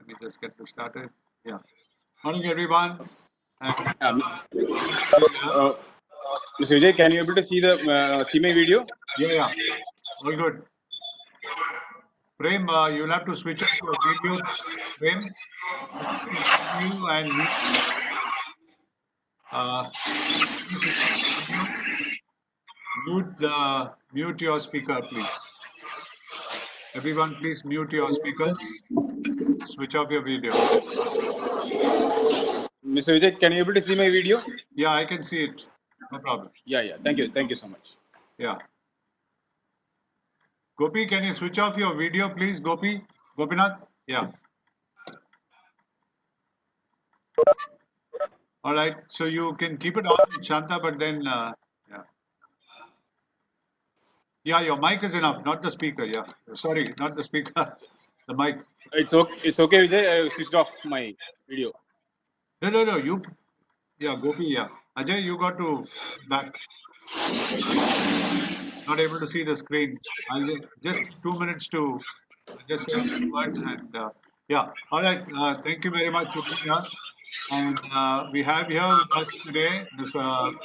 me just get this started. Yeah. Morning, everyone. And, Um, yeah, Mr. Vijay, can you able to see the see my video? yeah. All good. Prem, you'll have to switch off your video. Prem, switch off your video and mute. Please switch off your video. Mute your speaker, please. Everyone, please mute your speakers. Switch off your video. Mr. Vijay, can you able to see my video? Yeah, I can see it. No problem. Yeah. Thank you so much. Yeah. Gopi, can you switch off your video, please? Gopinath? Yeah. All right. So you can keep it on, Shanta, but then, yeah. Yeah, your mic is enough, not the speaker. Yeah. Sorry, not the speaker, the mic. It's okay, Vijay. I switched off my video. No. Yeah, Gopi, yeah. Ajay, you got to back. Not able to see the screen. I'll just 2 minutes to just say a few words and, yeah. All right. Thank you very much for being here. And we have here with us today Mr.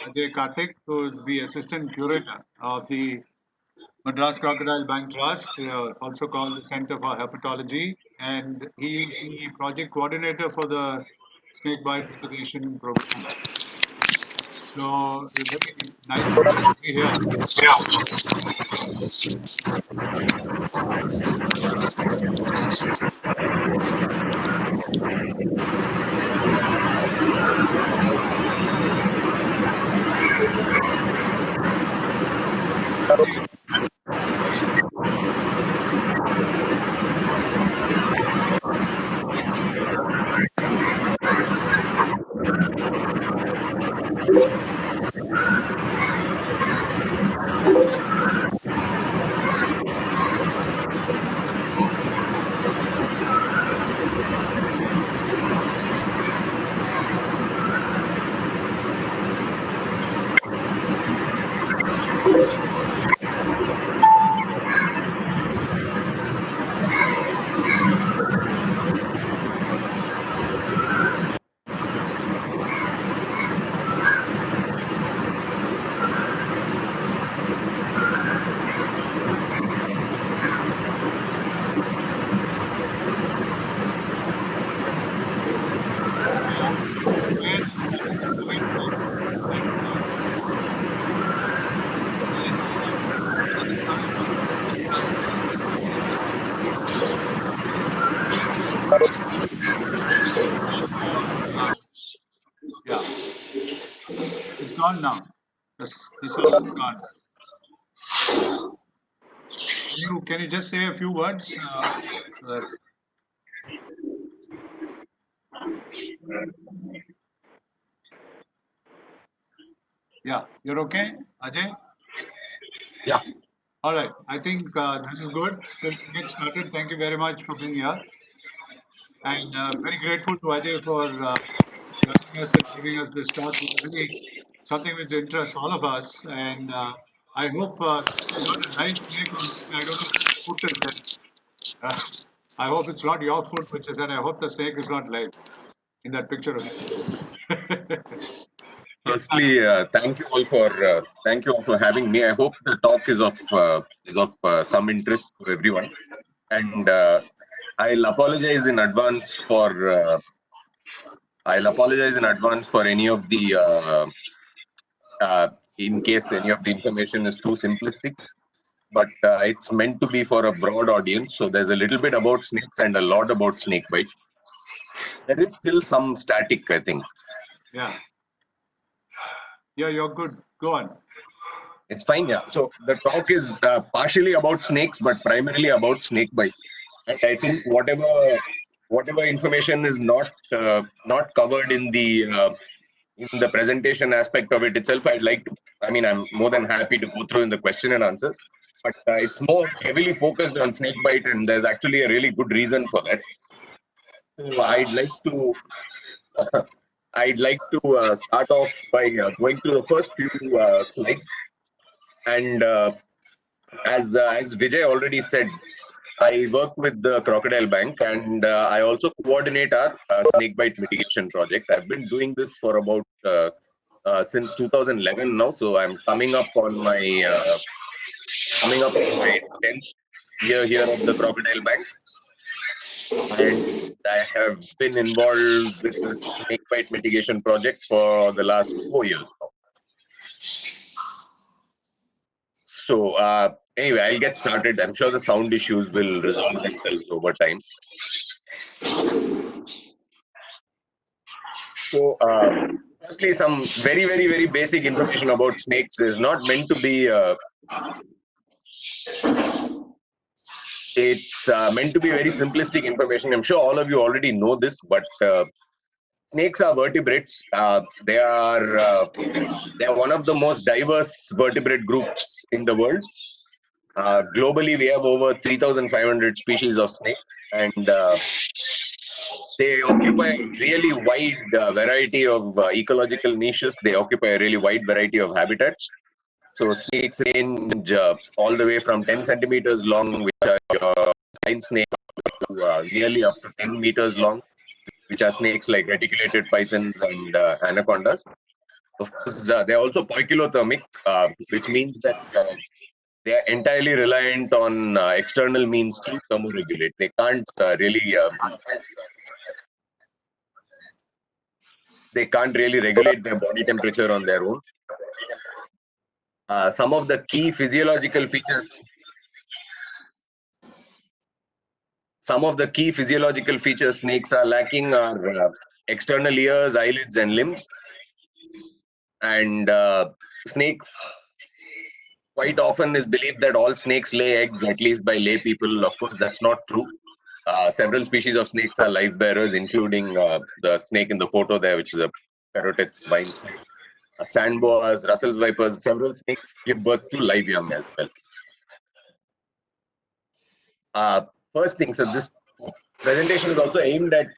Ajay Karthik, who is the assistant curator of the Madras Crocodile Bank Trust, also called the Center for Hepatology, and he is the project coordinator for the snakebite mitigation program. So we're very nice of him to be here. Where this topic is coming from, that it is coming from because of, yeah, it's gone now. The sound is gone. Can you just say a few words so that, yeah, you're okay, Ajay? Yeah. All right. I think this is good. So we can get started. Thank you very much for being here, and very grateful to Ajay for joining us and giving us this talk. Really something which interests all of us, and I hope there's not a live snake on which I don't know whose foot is there. Uh, I hope it's not your foot, which is, and I hope the snake is not live in that picture of you. Firstly, thank you all for having me. I hope the talk is of some interest to everyone, and I'll apologize in advance for any of the in case any of the information is too simplistic. But it's meant to be for a broad audience, so there's a little bit about snakes and a lot about snake bite. There is still some static, I think. Yeah. Yeah, you're good. Go on. It's fine, yeah. So the talk is partially about snakes, but primarily about snake bite. And I think whatever information is not covered in the presentation aspect of it itself, I'd like to. I mean, I'm more than happy to go through in the question and answers. But it's more heavily focused on snake bite, and there's actually a really good reason for that. So I'd like to start off by going through the first few slides. And as Vijay already said, I work with the Crocodile Bank, and I also coordinate our snakebite mitigation project. I've been doing this for about since 2011 now, so I'm coming up on my 10th year here at the Crocodile Bank, and I have been involved with the snakebite mitigation project for the last 4 years now. So anyway, I'll get started. I'm sure the sound issues will resolve themselves over time. So firstly, some very basic information about snakes is not meant to be. It's meant to be very simplistic information. I'm sure all of you already know this, but snakes are vertebrates. They are one of the most diverse vertebrate groups in the world. Globally, we have over 3,500 species of snakes, and they occupy a really wide variety of ecological niches. They occupy a really wide variety of habitats. So snakes range all the way from 10 centimeters long, which are your spine snake, to nearly up to 10 meters long, which are snakes like reticulated pythons and anacondas. Of course, they're also poikilothermic, which means that they are entirely reliant on external means to thermoregulate. They can't really regulate their body temperature on their own. Some of the key physiological features snakes are lacking are external ears, eyelids, and limbs. And snakes, quite often is believed that all snakes lay eggs, at least by lay people. Of course, that's not true. Several species of snakes are live bearers, including the snake in the photo there, which is a parrotted swine snake. Sand boas, Russell's vipers, several snakes give birth to live young as well. First thing, so this presentation is also aimed at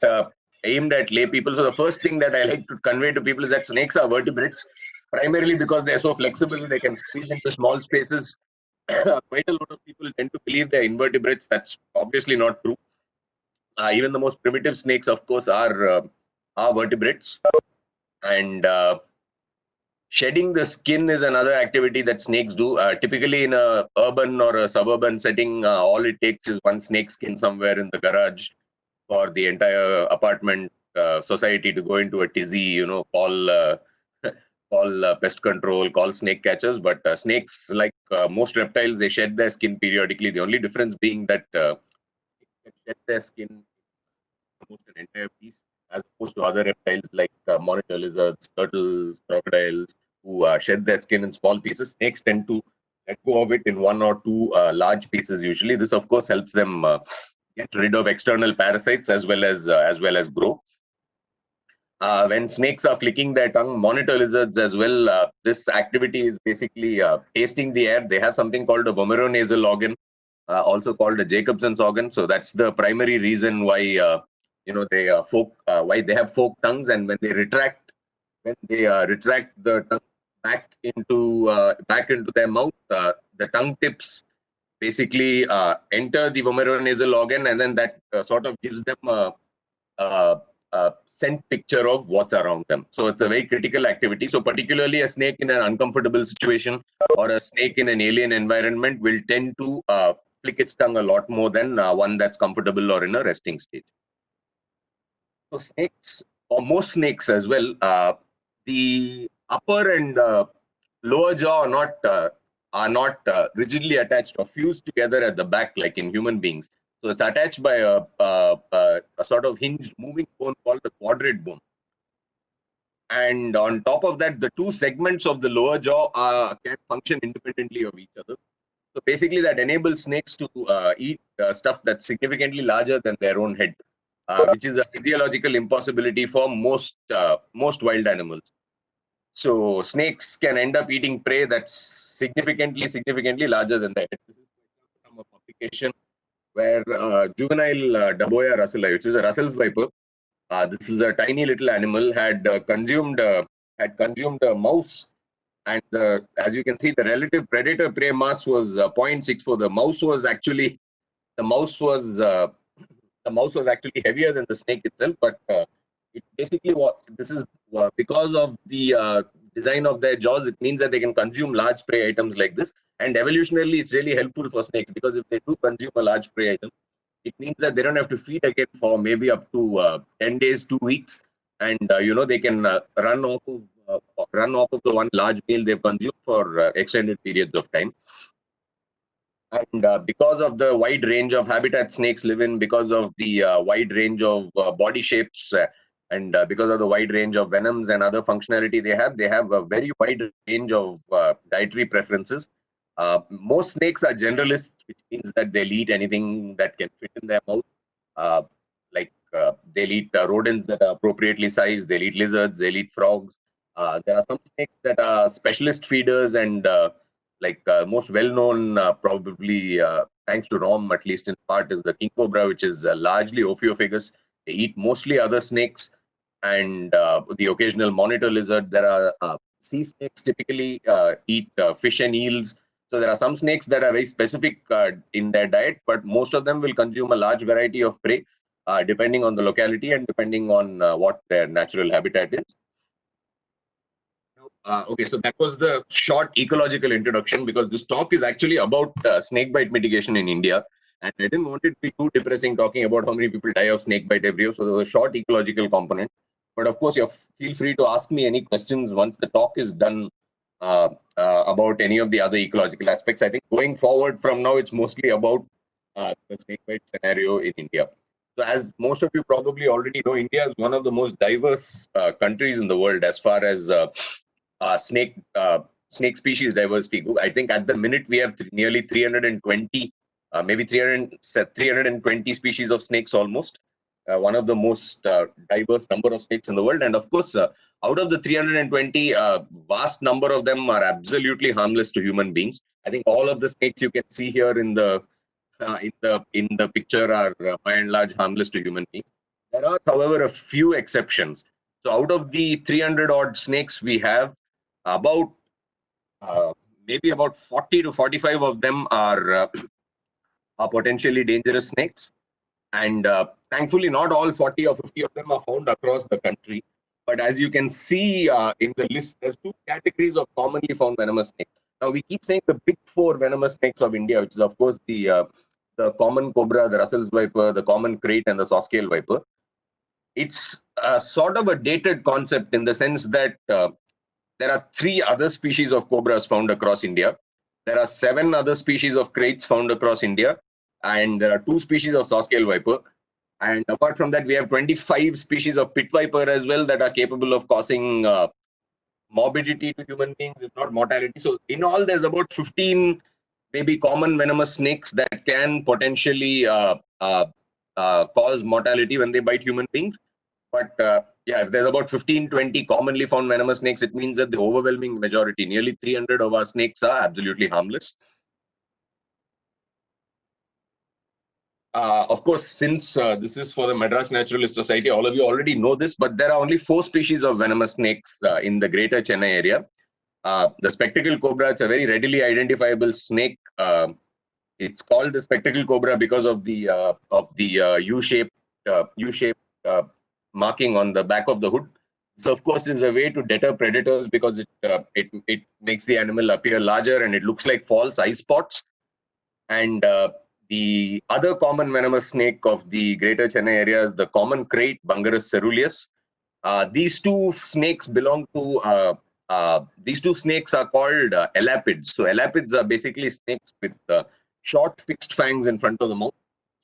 lay people. So the first thing that I like to convey to people is that snakes are vertebrates, primarily because they're so flexible, they can squeeze into small spaces. Quite a lot of people tend to believe they're invertebrates. That's obviously not true. Even the most primitive snakes, of course, are vertebrates. And shedding the skin is another activity that snakes do. Typically in a urban or a suburban setting, all it takes is one snake skin somewhere in the garage for the entire apartment society to go into a tizzy, call pest control, call snake catchers. But snakes, like most reptiles, they shed their skin periodically. The only difference being that they shed their skin almost an entire piece, as opposed to other reptiles like monitor lizards, turtles, crocodiles, who shed their skin in small pieces. Snakes tend to let go of it in one or two large pieces usually. This, of course, helps them get rid of external parasites as well as grow. When snakes are flicking their tongue, monitor lizards as well, this activity is basically tasting the air. They have something called a vomeronasal organ, also called a Jacobson's organ. So that's the primary reason why why they have forked tongues, and when they retract the tongue back into their mouth, the tongue tips basically enter the vomeronasal organ, and then that sort of gives them a scent picture of what's around them. So it's a very critical activity. So particularly a snake in an uncomfortable situation or a snake in an alien environment will tend to flick its tongue a lot more than one that's comfortable or in a resting state. So snakes, or most snakes as well, the upper and lower jaw are not rigidly attached or fused together at the back like in human beings. So it's attached by a sort of hinged moving bone called the quadrate bone. And on top of that, the two segments of the lower jaw can function independently of each other. So basically that enables snakes to eat stuff that's significantly larger than their own head, which is a physiological impossibility for most wild animals. So snakes can end up eating prey that's significantly larger than their head. This is from a publication where juvenile Daboia russelli, which is a Russell's viper, this is a tiny little animal, had consumed a mouse, and as you can see, the relative predator prey mass was 0.64. The mouse was actually the mouse was actually heavier than the snake itself, but it basically this is because of the design of their jaws. It means that they can consume large prey items like this, and evolutionarily it's really helpful for snakes, because if they do consume a large prey item, it means that they don't have to feed again for maybe up to 10 days, 2 weeks, and they can run off of the one large meal they've consumed for extended periods of time. And because of the wide range of habitat snakes live in, because of the wide range of body shapes, and because of the wide range of venoms and other functionality they have a very wide range of dietary preferences. Most snakes are generalists, which means that they'll eat anything that can fit in their mouth. They'll eat rodents that are appropriately sized, they'll eat lizards, they'll eat frogs. There are some snakes that are specialist feeders, and most well-known, probably thanks to Rom, at least in part, is the king cobra, which is largely Ophiophagus. They eat mostly other snakes and the occasional monitor lizard. There are sea snakes typically eat fish and eels. So there are some snakes that are very specific in their diet, but most of them will consume a large variety of prey, depending on the locality and depending on what their natural habitat is. Okay, so that was the short ecological introduction, because this talk is actually about snakebite mitigation in India. And I didn't want it to be too depressing talking about how many people die of snakebite every year. So there was a short ecological component. But of course, you feel free to ask me any questions once the talk is done about any of the other ecological aspects. I think going forward from now, it's mostly about the snakebite scenario in India. So as most of you probably already know, India is one of the most diverse countries in the world as far as snake species diversity. I think at the minute we have nearly 320, maybe 320 species of snakes almost. One of the most diverse number of snakes in the world. And of course, out of the 320, vast number of them are absolutely harmless to human beings. I think all of the snakes you can see here in the picture are by and large harmless to human beings. There are, however, a few exceptions. So out of the 300 odd snakes we have, about maybe about 40 to 45 of them are potentially dangerous snakes. And thankfully, not all 40 or 50 of them are found across the country. But as you can see in the list, there's two categories of commonly found venomous snakes. Now, we keep saying the big four venomous snakes of India, which is, of course, the common cobra, the Russell's viper, the common krait, and the saw-scale viper. It's sort of a dated concept in the sense that there are 3 other species of cobras found across India. There are 7 other species of kraits found across India. And there are 2 species of saw-scale viper. And apart from that, we have 25 species of pit viper as well that are capable of causing morbidity to human beings, if not mortality. So in all, there's about 15 maybe common venomous snakes that can potentially cause mortality when they bite human beings. But yeah, if there's about 15-20 commonly found venomous snakes, it means that the overwhelming majority, nearly 300 of our snakes, are absolutely harmless. Of course, since this is for the Madras Naturalist Society, all of you already know this, but there are only 4 species of venomous snakes in the greater Chennai area. The spectacle cobra, it's a very readily identifiable snake. It's called the spectacle cobra because of the U-shaped marking on the back of the hood. So, of course, is a way to deter predators because it makes the animal appear larger and it looks like false eye spots. And the other common venomous snake of the greater Chennai area is the common krait, Bungarus caeruleus. These 2 snakes belong to, these 2 snakes are called elapids. So elapids are basically snakes with short fixed fangs in front of the mouth.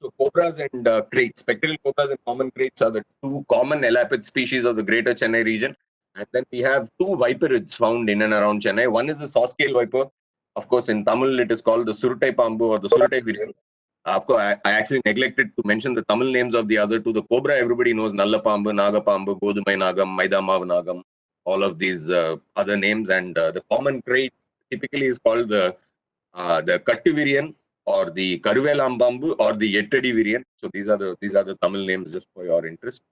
So cobras and kraits, spectacle cobras and common kraits are the 2 common elapid species of the greater Chennai region. And then we have 2 viperids found in and around Chennai. One is the saw-scale viper. Of course, in Tamil, it is called the Surutai Pambu or the Surutai Viriyan. Of course, I actually neglected to mention the Tamil names of the other 2. The cobra, everybody knows, Nalla Pambu, Naga Pambu, Godumai Nagam, Maidamav Nagam, all of these other names. And the common krait typically is called the Kattuviriyan or the Karuvelam Pambu or the Yettadi Viriyan. So these are the Tamil names, just for your interest.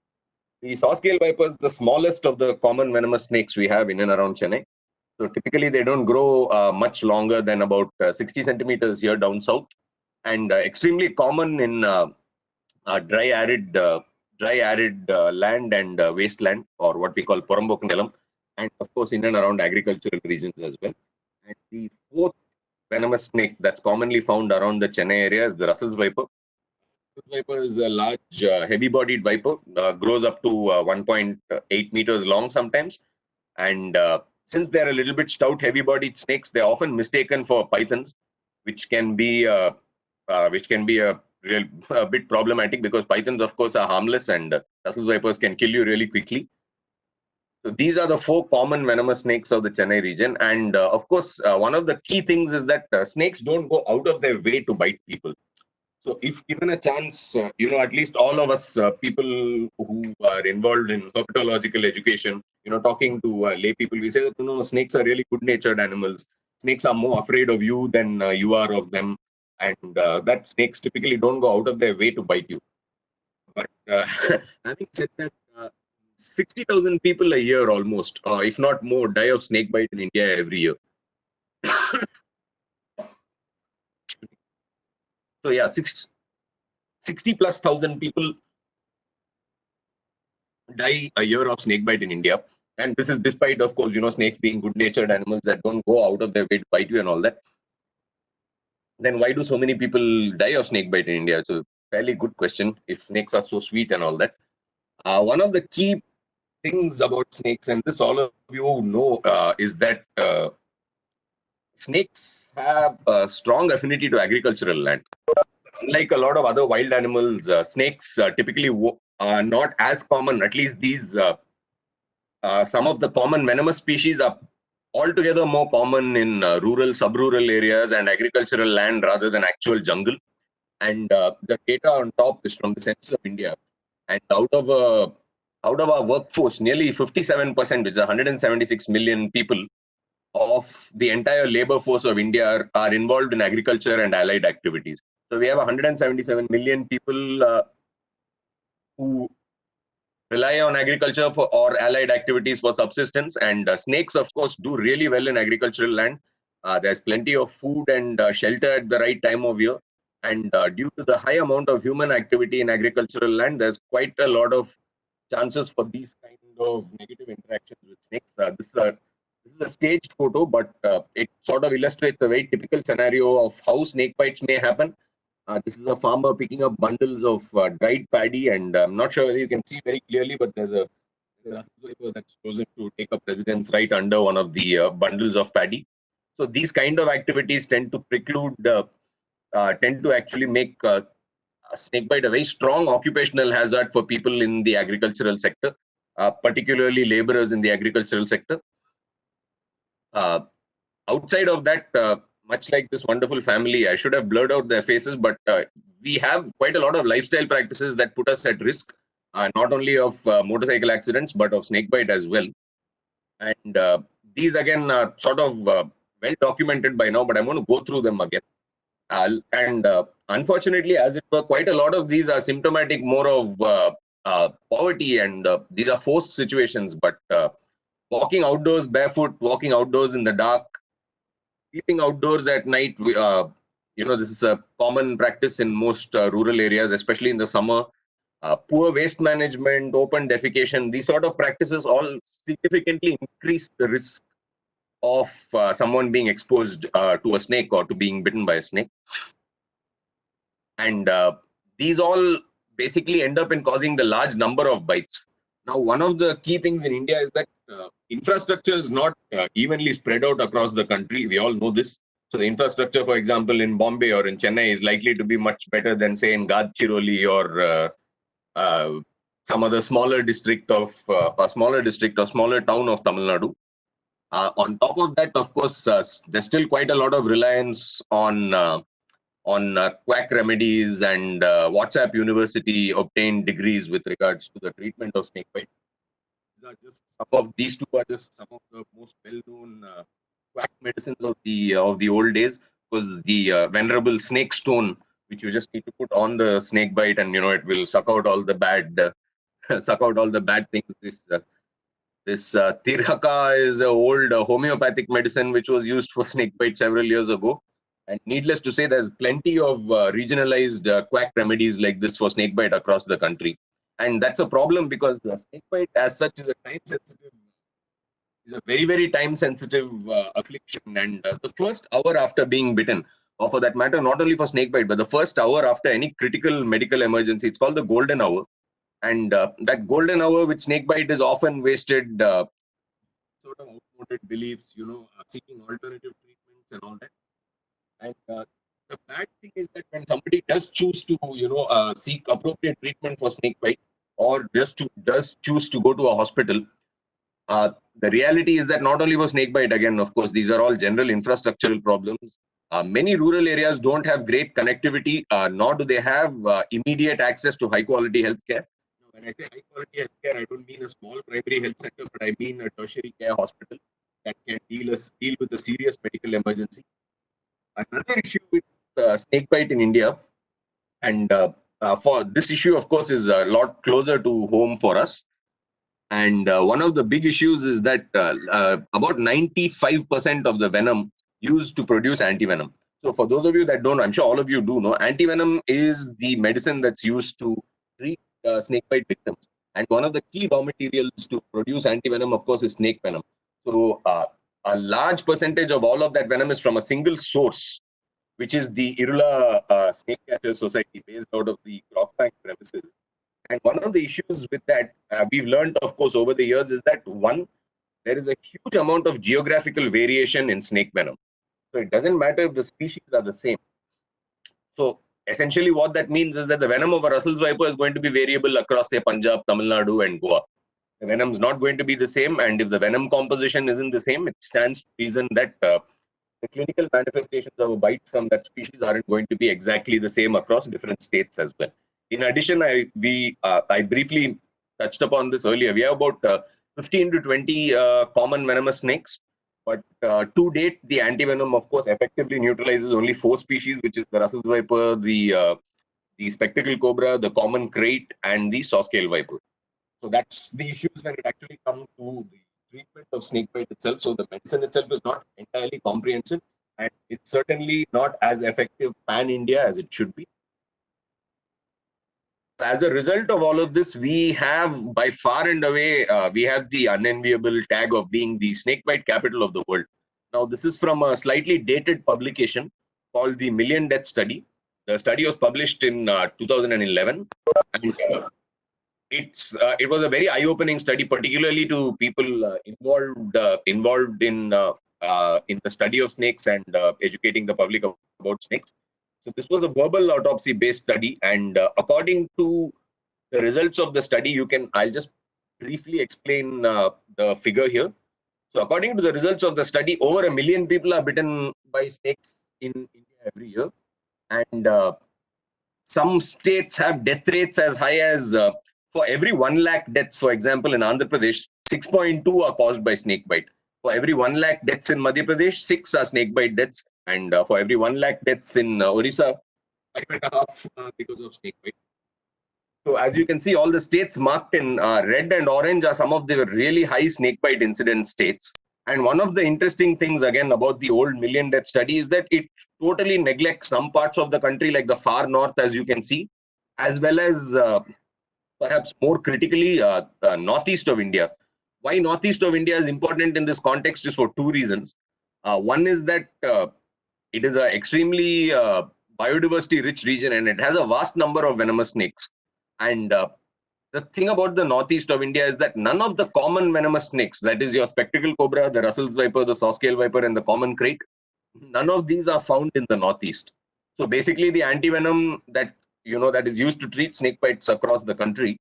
The saw-scale viper is the smallest of the common venomous snakes we have in and around Chennai. So typically, they don't grow much longer than about 60 centimeters here down south. and extremely common in dry arid land and wasteland, or what we call Porambok Nelam, and of course in and around agricultural regions as well. And the fourth venomous snake that's commonly found around the Chennai area is the Russell's viper. Russell's viper is a large, heavy-bodied viper, grows up to 1.8 meters long sometimes, and since they're a little bit stout, heavy-bodied snakes, they're often mistaken for pythons, which can be a bit problematic, because pythons, of course, are harmless, and Russell's vipers can kill you really quickly. So these are the four common venomous snakes of the Chennai region, and of course, one of the key things is that snakes don't go out of their way to bite people. So if given a chance, at least all of us people who are involved in herpetological education, talking to lay people, we say that snakes are really good-natured animals. Snakes are more afraid of you than you are of them, and that snakes typically don't go out of their way to bite you. But having said that, 60,000 people a year almost, if not more, die of snake bite in India every year. So yeah, 60 plus thousand people die a year of snake bite in India. And this is despite, of course, snakes being good-natured animals that don't go out of their way to bite you and all that. Then why do so many people die of snake bite in India? It's a fairly good question, if snakes are so sweet and all that. One of the key things about snakes, and this all of you know, is that snakes have a strong affinity to agricultural land. Unlike a lot of other wild animals, snakes typically are not as common. At least these, some of the common venomous species are altogether more common in rural, sub-rural areas and agricultural land rather than actual jungle. And the data on top is from the Census of India. And out of our workforce, nearly 57%, which is 176 million people, of the entire labor force of India are involved in agriculture and allied activities. So we have 177 million people who rely on agriculture or allied activities for subsistence, and snakes, of course, do really well in agricultural land. There's plenty of food and shelter at the right time of year, and due to the high amount of human activity in agricultural land, there's quite a lot of chances for these kind of negative interactions with snakes. This is a staged photo, but it sort of illustrates a very typical scenario of how snake bites may happen. This is a farmer picking up bundles of dried paddy, and I'm not sure whether you can see very clearly, but there's a Russell's viper that's chosen to take up residence right under one of the bundles of paddy. So these kind of activities tend to preclude, tend to actually make snakebite a very strong occupational hazard for people in the agricultural sector, particularly laborers in the agricultural sector. Outside of that, much like this wonderful family, I should have blurred out their faces, but we have quite a lot of lifestyle practices that put us at risk, not only of motorcycle accidents, but of snakebite as well. And these again are sort of well documented by now, but I'm going to go through them again. And unfortunately, as it were, quite a lot of these are symptomatic more of poverty, and these are forced situations. But walking outdoors barefoot, walking outdoors in the dark, sleeping outdoors at night, this is a common practice in most rural areas, especially in the summer. Poor waste management, open defecation, these sort of practices all significantly increase the risk of someone being exposed to a snake or to being bitten by a snake. And these all basically end up in causing the large number of bites. Now, one of the key things in India is that infrastructure is not evenly spread out across the country. We all know this. So the infrastructure, for example, in Bombay or in Chennai is likely to be much better than, say, in Gadchiroli or some other smaller district or smaller town of Tamil Nadu. On top of that, of course, there's still quite a lot of reliance on quack remedies and WhatsApp University obtained degrees with regards to the treatment of snakebite. These two are just some of the most well-known quack medicines of the old days. Was the venerable snake stone, which you just need to put on the snake bite, and it will suck out all the bad things. This Tirhaka is an old homeopathic medicine which was used for snake bite several years ago, And needless to say, there's plenty of regionalized quack remedies like this for snakebite across the country. And that's a problem because snakebite as such is a time sensitive, is a very, very time sensitive affliction. And the first hour after being bitten, or for that matter, not only for snakebite, but the first hour after any critical medical emergency, it's called the golden hour. And that golden hour with snakebite is often wasted, sort of outmoded beliefs, seeking alternative treatments and all that. And the bad thing is that when somebody does choose to, seek appropriate treatment for snakebite, or does choose to go to a hospital, the reality is that not only for snakebite, again, of course, these are all general infrastructural problems. Many rural areas don't have great connectivity, nor do they have immediate access to high quality healthcare. Now, when I say high quality healthcare, I don't mean a small primary health center, but I mean a tertiary care hospital that can deal with a serious medical emergency. Another issue with snakebite in India, and for this issue, of course, is a lot closer to home for us. And one of the big issues is that about 95% of the venom used to produce antivenom. So for those of you that don't, I'm sure all of you do know, antivenom is the medicine that's used to treat snakebite victims. And one of the key raw materials to produce antivenom, of course, is snake venom. So a large percentage of all of that venom is from a single source, which is the Irula Snake Catchers Society based out of the Crockbank premises. And one of the issues with that, we've learned, of course, over the years is that one, there is a huge amount of geographical variation in snake venom. So it doesn't matter if the species are the same. So essentially what that means is that the venom of a Russell's viper is going to be variable across, say, Punjab, Tamil Nadu, and Goa. The venom is not going to be the same. And if the venom composition isn't the same, it stands to reason that the clinical manifestations of a bite from that species aren't going to be exactly the same across different states as well. In addition, I briefly touched upon this earlier. We have about 15 to 20 common venomous snakes, but to date, the antivenom, of course, effectively neutralizes only 4 species, which is the Russell's viper, the spectacled cobra, the common krait, and the saw-scale viper. So that's the issues when it actually comes to the treatment of snakebite itself. So the medicine itself is not entirely comprehensive, and it's certainly not as effective pan-India as it should be. As a result of all of this, we have by far and away, we have the unenviable tag of being the snakebite capital of the world. Now, this is from a slightly dated publication called the Million Death Study. The study was published in 2011, and it was a very eye-opening study, particularly to people involved in the study of snakes and educating the public about snakes. So this was a verbal autopsy-based study, and according to the results of the study, I'll just briefly explain the figure here. So according to the results of the study, over 1 million people are bitten by snakes in India every year, and some states have death rates as high as for every 1 lakh deaths, for example, in Andhra Pradesh, 6.2 are caused by snakebite. For every 1 lakh deaths in Madhya Pradesh, 6 are snakebite deaths. And for every 1 lakh deaths in Orissa, 5.5 because of snakebite. So as you can see, all the states marked in red and orange are some of the really high snakebite incident states. And one of the interesting things, again, about the old Million Death Study is that it totally neglects some parts of the country, like the far north, as you can see, as well as perhaps more critically, northeast of India. Why northeast of India is important in this context is for 2 reasons. One is that it is an extremely biodiversity rich region, and it has a vast number of venomous snakes. And the thing about the northeast of India is that none of the common venomous snakes, that is your spectacled cobra, the Russell's viper, the saw-scale viper, and the common krait, none of these are found in the northeast. So basically, the antivenom that is used to treat snake bites across the country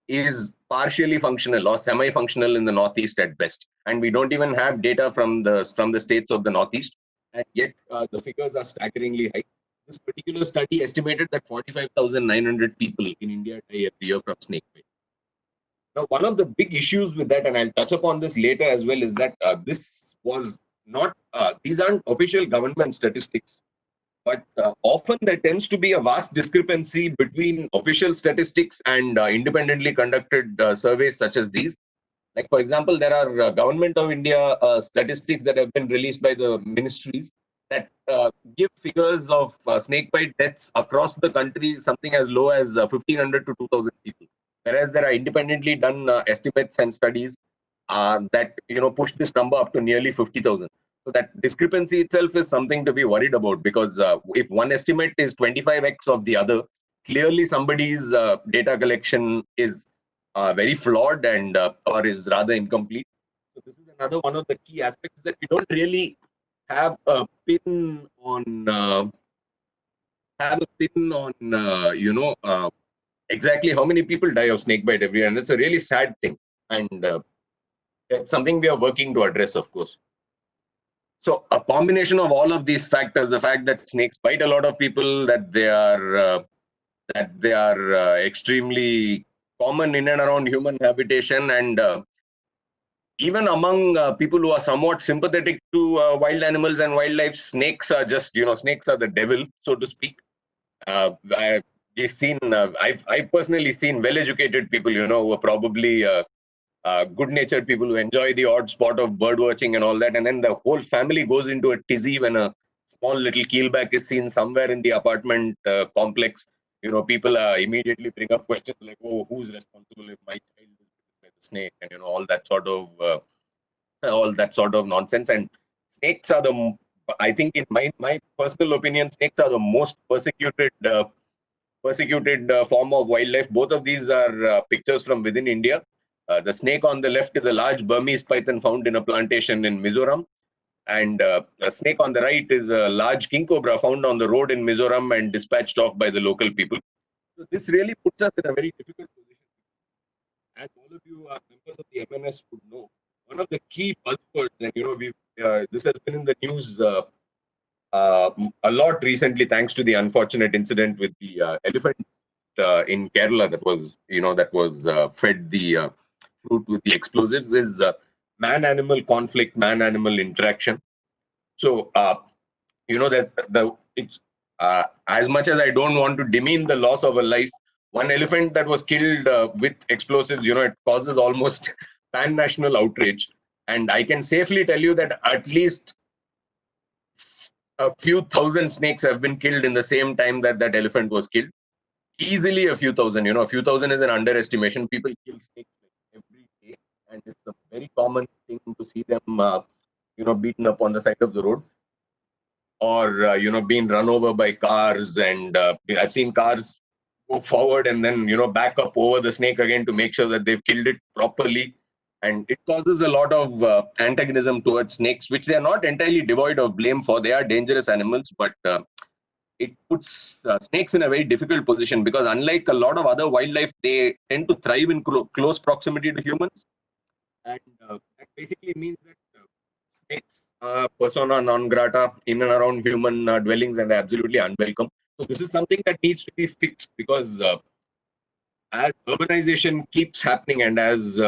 is partially functional or semi-functional in the northeast at best. And we don't even have data from the states of the northeast, and yet the figures are staggeringly high. This particular study estimated that 45,900 people in India die every year from snake bite. Now, one of the big issues with that, and I'll touch upon this later as well, is that this was not, these aren't official government statistics, but often there tends to be a vast discrepancy between official statistics and independently conducted surveys such as these. Like, for example, there are Government of India statistics that have been released by the ministries, that give figures of snake bite deaths across the country, something as low as 1,500 to 2,000 people. Whereas there are independently done estimates and studies that push this number up to nearly 50,000. So that discrepancy itself is something to be worried about, because if one estimate is 25x of the other, clearly somebody's data collection is very flawed and or is rather incomplete. So this is another one of the key aspects, that we don't really have a pin on exactly how many people die of snake bite every year, and it's a really sad thing, and it's something we are working to address, of course. So a combination of all of these factors, the fact that snakes bite a lot of people, that they are extremely common in and around human habitation, and even among people who are somewhat sympathetic to wild animals and wildlife, snakes are just, snakes are the devil, so to speak. We've seen, I've personally seen well-educated people, who are probably good-natured people who enjoy the odd spot of bird watching and all that, and then the whole family goes into a tizzy when a small little keelback is seen somewhere in the apartment complex. People immediately bring up questions like, "Oh, who's responsible if my child is bitten by the snake?" And all that sort of nonsense. And snakes are I think, in my personal opinion, snakes are the most persecuted form of wildlife. Both of these are pictures from within India. The snake on the left is a large Burmese python found in a plantation in Mizoram, and the snake on the right is a large king cobra found on the road in Mizoram and dispatched off by the local people. So this really puts us in a very difficult position. As all of you are members of the MNS would know, one of the key buzzwords, and this has been in the news a lot recently, thanks to the unfortunate incident with the elephant in Kerala that was fed the fruit with the explosives, is man-animal conflict, man-animal interaction. So there's it's as much as I don't want to demean the loss of a life, one elephant that was killed with explosives, it causes almost pan-national outrage. And I can safely tell you that at least a few thousand snakes have been killed in the same time that that elephant was killed. Easily a few thousand. A few thousand is an underestimation. People kill snakes like every day, and it's a very common thing to see them, beaten up on the side of the road, or being run over by cars. And I've seen cars go forward and then back up over the snake again to make sure that they've killed it properly. And it causes a lot of antagonism towards snakes, which they are not entirely devoid of blame for. They are dangerous animals, but it puts snakes in a very difficult position, because unlike a lot of other wildlife, they tend to thrive in close proximity to humans. And that basically means that snakes are persona non grata in and around human dwellings, and they're absolutely unwelcome. So this is something that needs to be fixed, because as urbanization keeps happening, and as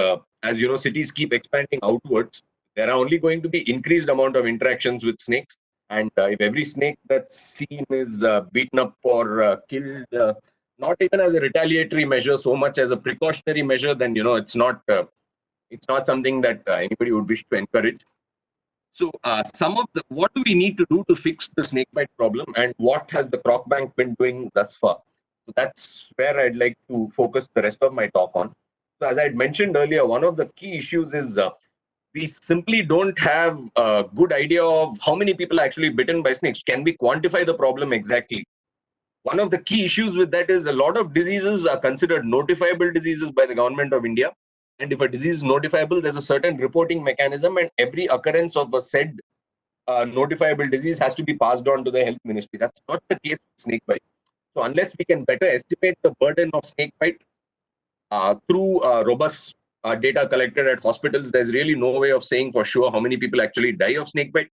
cities keep expanding outwards, there are only going to be increased amount of interactions with snakes. And if every snake that's seen is beaten up or killed, not even as a retaliatory measure, so much as a precautionary measure, then it's not something that anybody would wish to encourage. So what do we need to do to fix the snakebite problem, and what has the Croc Bank been doing thus far? So that's where I'd like to focus the rest of my talk on. So as I had mentioned earlier, one of the key issues is we simply don't have a good idea of how many people are actually bitten by snakes. Can we quantify the problem exactly? One of the key issues with that is a lot of diseases are considered notifiable diseases by the government of India. And if a disease is notifiable, there's a certain reporting mechanism, and every occurrence of a said notifiable disease has to be passed on to the health ministry. That's not the case with snakebite. So unless we can better estimate the burden of snakebite through robust data collected at hospitals, there's really no way of saying for sure how many people actually die of snakebite.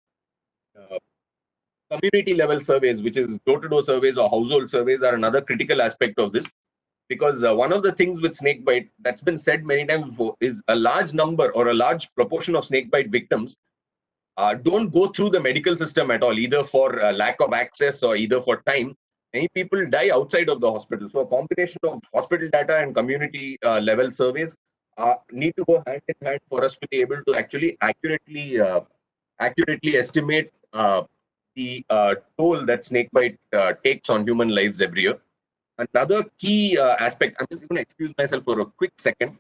Community level surveys, which is door-to-door surveys or household surveys, are another critical aspect of this, because one of the things with snakebite that's been said many times before is a large number or a large proportion of snakebite victims don't go through the medical system at all, either for lack of access or either for time. Many people die outside of the hospital. So a combination of hospital data and community level surveys need to go hand in hand for us to be able to actually accurately estimate the toll that snakebite takes on human lives every year. Another key aspect, I'm just going to excuse myself for a quick second.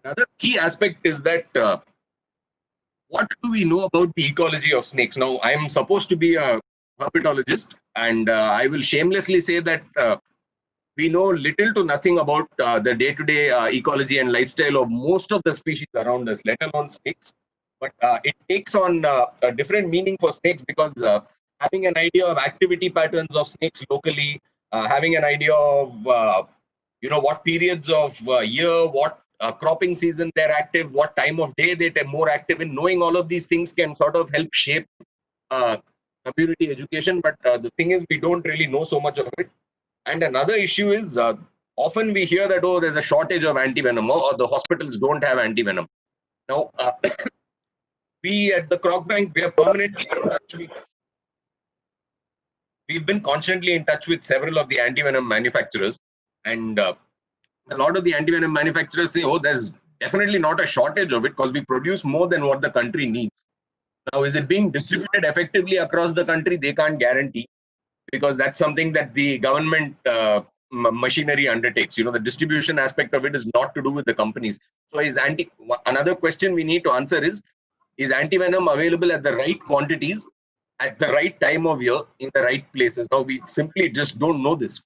Another key aspect is that what do we know about the ecology of snakes? Now, I'm supposed to be a herpetologist, and I will shamelessly say that we know little to nothing about the day-to-day ecology and lifestyle of most of the species around us, let alone snakes. But it takes on a different meaning for snakes because having an idea of activity patterns of snakes locally, having an idea of what periods of year, what cropping season they're active, what time of day they're more active in, knowing all of these things can sort of help shape uh, community education. But the thing is, we don't really know so much of it. And another issue is often we hear that, oh, there's a shortage of antivenom or the hospitals don't have antivenom. Now, we at the Croc Bank, we are permanently in touch with, we've been constantly in touch with several of the antivenom manufacturers. And a lot of the antivenom manufacturers say, oh, there's definitely not a shortage of it because we produce more than what the country needs. Now, is it being distributed effectively across the country? They can't guarantee, because that's something that the government machinery undertakes. The distribution aspect of it is not to do with the companies. So another question we need to answer is antivenom available at the right quantities, at the right time of year, in the right places? Now, we simply just don't know this.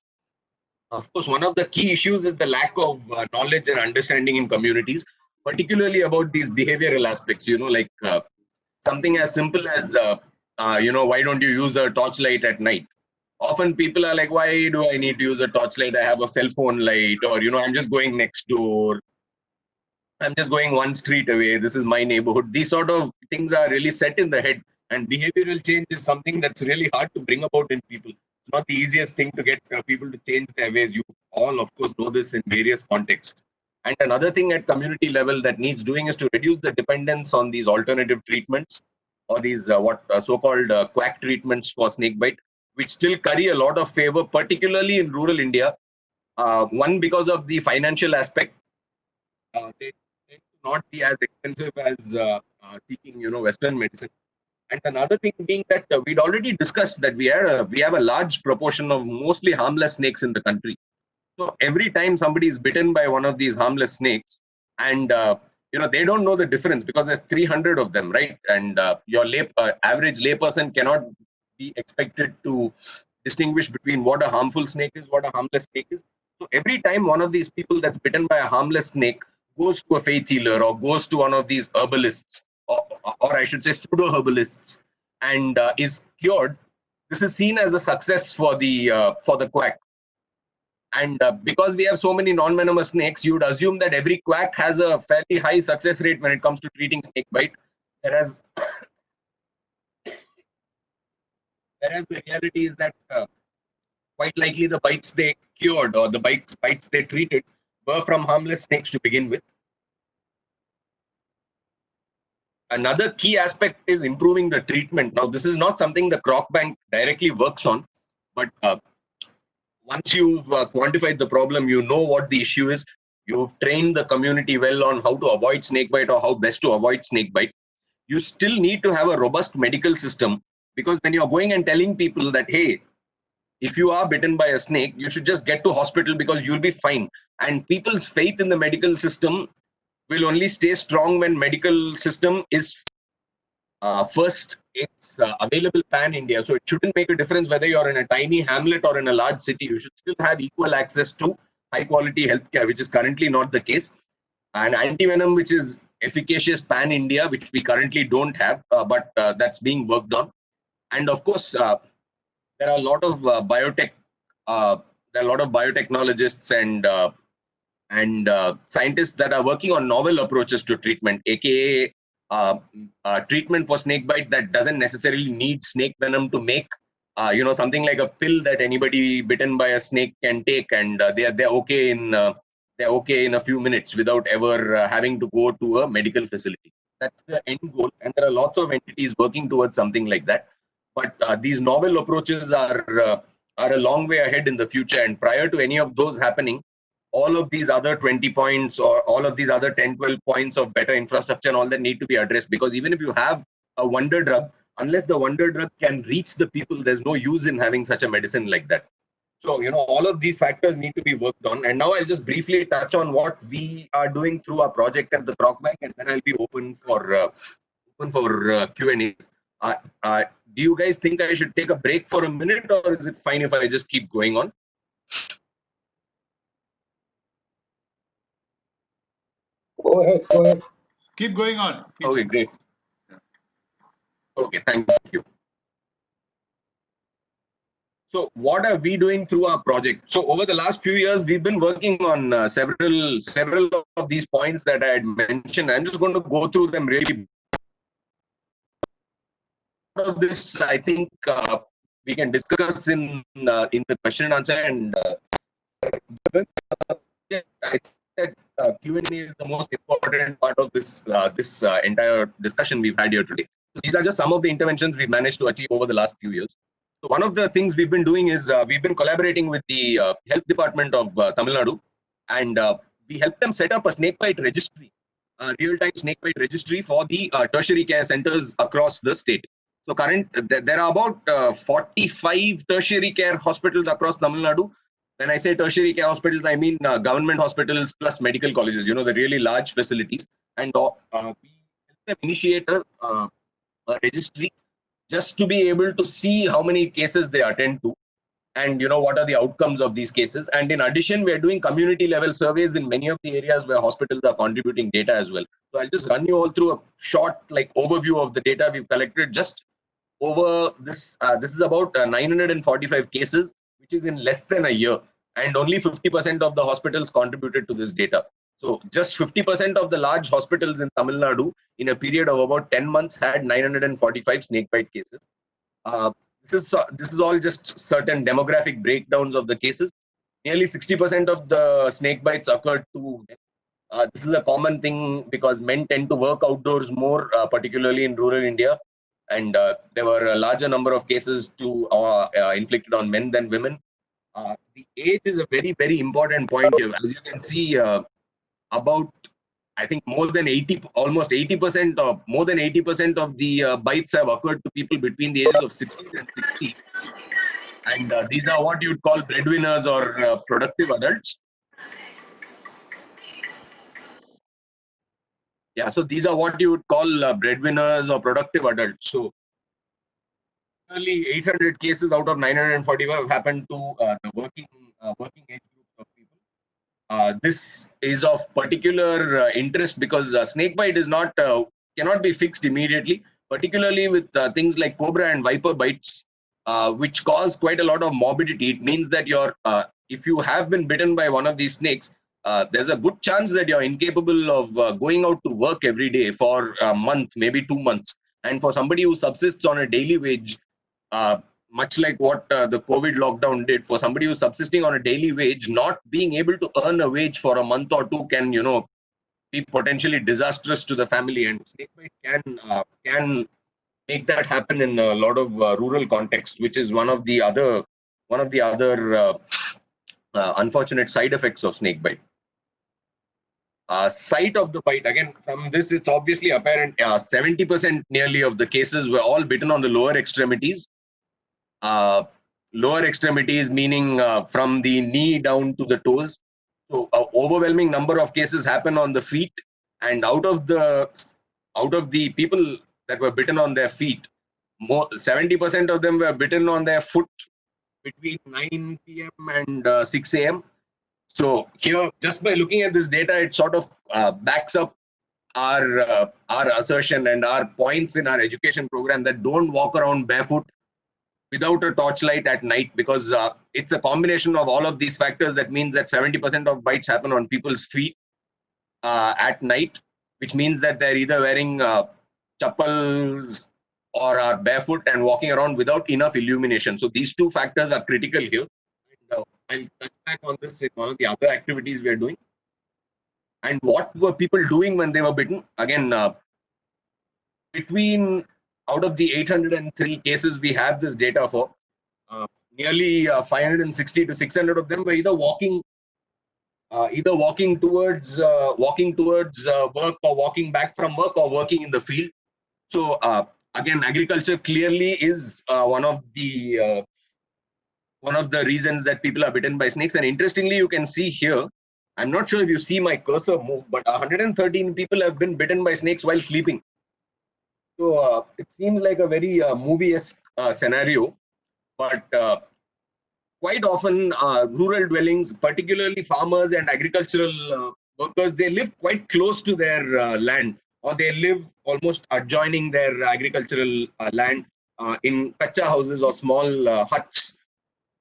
Of course, one of the key issues is the lack of knowledge and understanding in communities, particularly about these behavioral aspects, like something as simple as, why don't you use a torchlight at night? Often people are like, why do I need to use a torchlight? I have a cell phone light, or, I'm just going next door. I'm just going one street away. This is my neighborhood. These sort of things are really set in the head. And behavioral change is something that's really hard to bring about in people. It's not the easiest thing to get people to change their ways. You all, of course, know this in various contexts. And another thing at community level that needs doing is to reduce the dependence on these alternative treatments, or these so-called quack treatments for snakebite, which still carry a lot of favor, particularly in rural India. One, because of the financial aspect. They tend to not be as expensive as seeking, Western medicine. And another thing being that we'd already discussed that we have a large proportion of mostly harmless snakes in the country. So every time somebody is bitten by one of these harmless snakes, and they don't know the difference because there's 300 of them, right? And your average layperson cannot be expected to distinguish between what a harmful snake is, what a harmless snake is. So every time one of these people that's bitten by a harmless snake goes to a faith healer or goes to one of these herbalists, or I should say pseudo herbalists, and is cured, this is seen as a success for the quack. And because we have so many non-venomous snakes, you would assume that every quack has a fairly high success rate when it comes to treating snake bite, whereas the reality is that quite likely the bites they cured or the bites they treated were from harmless snakes to begin with. Another key aspect is improving the treatment. Now, this is not something the Croc Bank directly works on, but once you've quantified the problem, you know what the issue is. You've trained the community well on how to avoid snakebite or how best to avoid snakebite. You still need to have a robust medical system, because when you're going and telling people that, hey, if you are bitten by a snake, you should just get to hospital because you'll be fine. And people's faith in the medical system will only stay strong when medical system is first, it's available pan-India. So it shouldn't make a difference whether you're in a tiny hamlet or in a large city. You should still have equal access to high-quality healthcare, which is currently not the case. And antivenom, which is efficacious pan-India, which we currently don't have, but that's being worked on. And of course, there are a lot of biotechnologists and scientists that are working on novel approaches to treatment, aka treatment for snakebite that doesn't necessarily need snake venom to make. Something like a pill that anybody bitten by a snake can take, and they're okay in a few minutes without ever having to go to a medical facility. That's the end goal, and there are lots of entities working towards something like that. But these novel approaches are a long way ahead in the future, and prior to any of those happening, all of these other 20 points or all of these other 10, 12 points of better infrastructure and all that need to be addressed. Because even if you have a wonder drug, unless the wonder drug can reach the people, there's no use in having such a medicine like that. So, all of these factors need to be worked on. And now I'll just briefly touch on what we are doing through our project at the Croc Bank, and then I'll be open for Q&As. Do you guys think I should take a break for a minute, or is it fine if I just keep going on? Go ahead. Go ahead. Keep going on. Okay, great. Okay, thank you. So what are we doing through our project? So over the last few years, we've been working on several of these points that I had mentioned. I'm just going to go through them really. Of this, I think we can discuss in the question and answer. And I think that Q&A is the most important part of this entire discussion we've had here today. So these are just some of the interventions we've managed to achieve over the last few years. So one of the things we've been doing is we've been collaborating with the health department of Tamil Nadu, and we helped them set up a snakebite registry, a real-time snakebite registry for the tertiary care centers across the state. So there are about 45 tertiary care hospitals across Tamil Nadu. When I say tertiary care hospitals, I mean government hospitals plus medical colleges, the really large facilities. And we helped them initiate a registry just to be able to see how many cases they attend to and what are the outcomes of these cases. And in addition, we are doing community level surveys in many of the areas where hospitals are contributing data as well. So I'll just run you all through a short overview of the data we've collected just over this. This is about 945 cases, which is in less than a year, and only 50% of the hospitals contributed to this data. So just 50% of the large hospitals in Tamil Nadu in a period of about 10 months had 945 snakebite cases. This is all just certain demographic breakdowns of the cases. Nearly 60% of the snake bites occurred to men. This is a common thing because men tend to work outdoors more, particularly in rural India. And there were a larger number of cases inflicted on men than women. The age is a very, very important point here. As you can see, about I think almost 80% of more than 80% of the bites have occurred to people between the ages of 16 and 60. And these are what you'd call breadwinners or productive adults. Yeah, so these are what you would call breadwinners or productive adults. So only 800 cases out of 945 have happened to the working age group of people. This is of particular interest because snakebite is cannot be fixed immediately, particularly with things like cobra and viper bites, which cause quite a lot of morbidity. It means that if you have been bitten by one of these snakes, there's a good chance that you're incapable of going out to work every day for a month, maybe 2 months. And for somebody who subsists on a daily wage, much like what the COVID lockdown did, for somebody who's subsisting on a daily wage, not being able to earn a wage for a month or two can, be potentially disastrous to the family. And snakebite can make that happen in a lot of rural context, which is one of the other unfortunate side effects of snakebite. Site of the bite, again, from this, it's obviously apparent 70% nearly of the cases were all bitten on the lower extremities. Lower extremities meaning from the knee down to the toes. So overwhelming number of cases happen on the feet, and out of the people that were bitten on their feet, 70% of them were bitten on their foot between 9 p.m. and 6 a.m. So here, just by looking at this data, it sort of backs up our assertion and our points in our education program that don't walk around barefoot without a torchlight at night, because it's a combination of all of these factors that means that 70% of bites happen on people's feet at night, which means that they're either wearing chappals or are barefoot and walking around without enough illumination. So these two factors are critical here. And, I'll touch back on this in one of the other activities we are doing. And what were people doing when they were bitten? Again, out of the 803 cases we have this data for, nearly 560 to 600 of them were either walking either walking towards work, or walking back from work, or working in the field. So again, agriculture clearly is one of the reasons that people are bitten by snakes. And interestingly, you can see here, I'm not sure if you see my cursor move, but 113 people have been bitten by snakes while sleeping. So it seems like a very movie-esque scenario, but quite often rural dwellings, particularly farmers and agricultural workers, they live quite close to their land, or they live almost adjoining their agricultural land in kacha houses or small huts.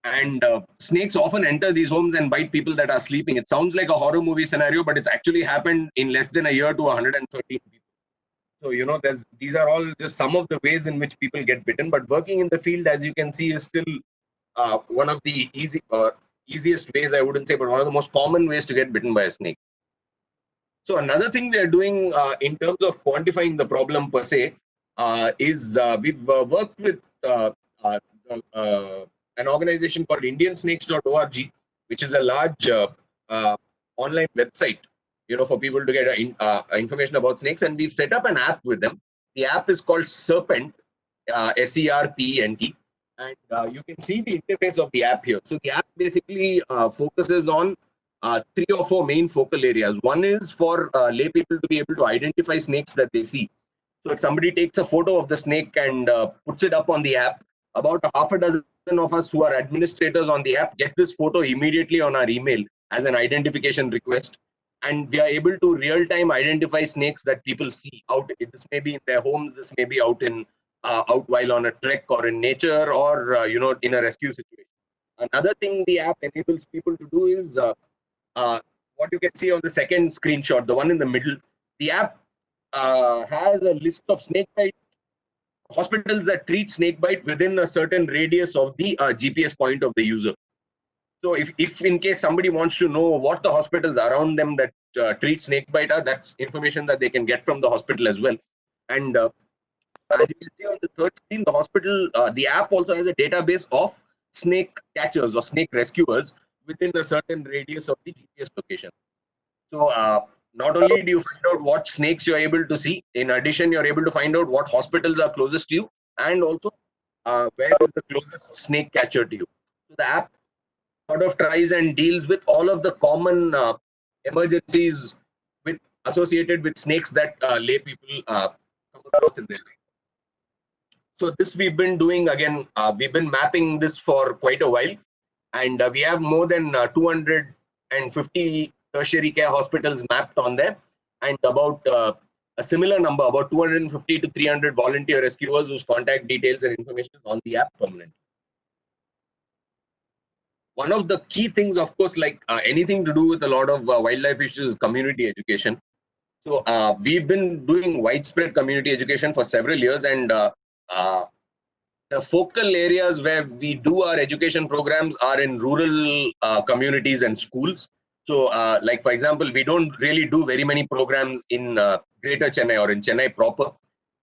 And snakes often enter these homes and bite people that are sleeping. It sounds like a horror movie scenario, but it's actually happened in less than a year to 113 people. So, these are all just some of the ways in which people get bitten. But working in the field, as you can see, is still one of the easiest ways, I wouldn't say, but one of the most common ways to get bitten by a snake. So another thing we are doing in terms of quantifying the problem per se is we've worked with an organization called IndianSnakes.org, which is a large online website, for people to get information about snakes. And we've set up an app with them. The app is called Serpent, SERPENT. And you can see the interface of the app here. So the app basically focuses on 3 or 4 main focal areas. One is for lay people to be able to identify snakes that they see. So if somebody takes a photo of the snake and puts it up on the app, about half a dozen of us who are administrators on the app get this photo immediately on our email as an identification request. And we are able to real-time identify snakes that people see out. This may be in their homes, this may be out while on a trek or in nature, or in a rescue situation. Another thing the app enables people to do is what you can see on the second screenshot, the one in the middle. The app has a list of snakebite hospitals that treat snakebite within a certain radius of the GPS point of the user. So if in case somebody wants to know what the hospitals around them that treat snakebite are, that's information that they can get from the hospital as well. And as you can see on the third screen, the app also has a database of snake catchers or snake rescuers within a certain radius of the GPS location. So not only do you find out what snakes you're able to see, in addition, you're able to find out what hospitals are closest to you, and also where is the closest snake catcher to you. So the app sort of tries and deals with all of the common emergencies associated with snakes that lay people come across in their life. So this we've been doing, again, we've been mapping this for quite a while, and we have more than 250 tertiary care hospitals mapped on there, and about a similar number, about 250 to 300 volunteer rescuers whose contact details and information is on the app permanently. One of the key things, of course, like anything to do with a lot of wildlife issues, is community education. So we've been doing widespread community education for several years, and the focal areas where we do our education programs are in rural communities and schools. So like, for example, we don't really do very many programs in Greater Chennai or in Chennai proper.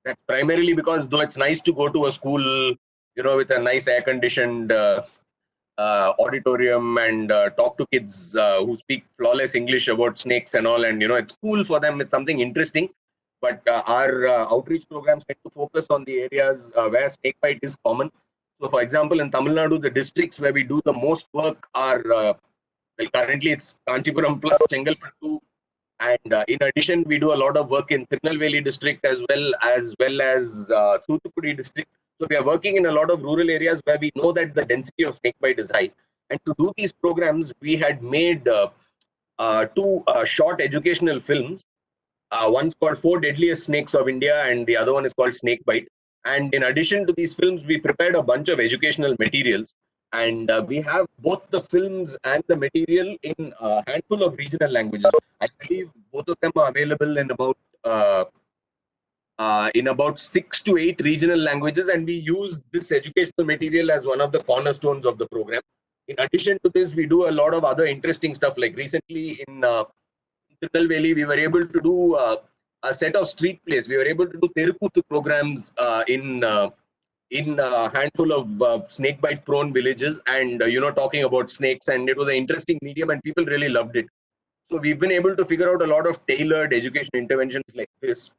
That's primarily because, though it's nice to go to a school, with a nice air-conditioned auditorium and talk to kids who speak flawless English about snakes and all, and it's cool for them, it's something interesting. But our outreach programs tend to focus on the areas where snakebite is common. So for example, in Tamil Nadu, the districts where we do the most work are, well, currently it's Kanchipuram plus Chengalpattu, and in addition, we do a lot of work in Tirunelveli district as well as Thoothukudi district. So we are working in a lot of rural areas where we know that the density of snakebite is high. And to do these programs, we had made 2 short educational films. One's called 4 Deadliest Snakes of India, and the other one is called Snakebite. And in addition to these films, we prepared a bunch of educational materials. And we have both the films and the material in a handful of regional languages. I believe both of them are available in about 6 to 8 regional languages, and we use this educational material as one of the cornerstones of the program. In addition to this, we do a lot of other interesting stuff. Like recently in Tirunelveli, we were able to do a set of street plays. We were able to do Terukuthu programs in a handful of snakebite prone villages, and talking about snakes, and it was an interesting medium and people really loved it. So we've been able to figure out a lot of tailored education interventions like this.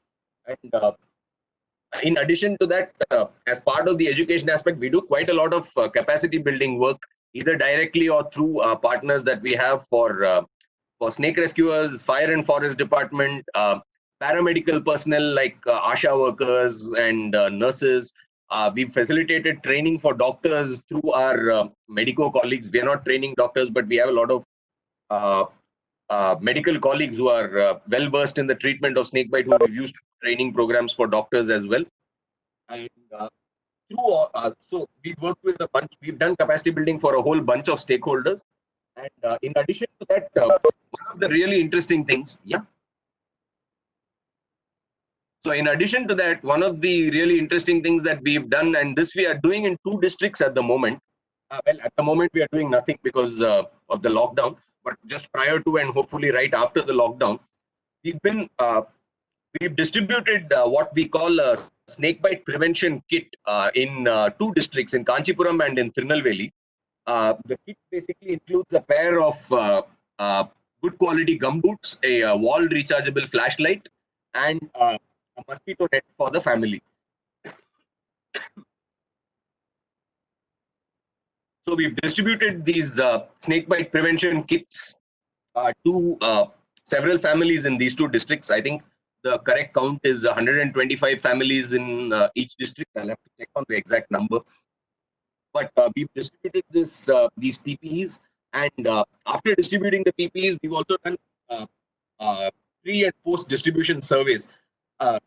And in addition to that, as part of the education aspect, we do quite a lot of capacity building work, either directly or through partners that we have for snake rescuers, fire and forest department, paramedical personnel like ASHA workers and nurses. We've facilitated training for doctors through our medico colleagues. We are not training doctors, but we have a lot of medical colleagues who are well versed in the treatment of snakebite, who have used training programs for doctors as well. And so we've worked with a bunch, we've done capacity building for a whole bunch of stakeholders. And in addition to that, one of the really interesting things, So in addition to that, one of the really interesting things that we've done, and this we are doing in 2 districts at the moment. Well, at the moment we are doing nothing because of the lockdown, but just prior to and hopefully right after the lockdown, we've distributed what we call a snakebite prevention kit in 2 districts, in Kanchipuram and in Tirunelveli. The kit basically includes a pair of good quality gumboots, a wall rechargeable flashlight, and a mosquito net for the family. So we've distributed these snakebite prevention kits to several families in these 2 districts. I think the correct count is 125 families in each district. I'll have to check on the exact number. But we've distributed these PPEs, and after distributing the PPEs, we've also done pre and post distribution surveys.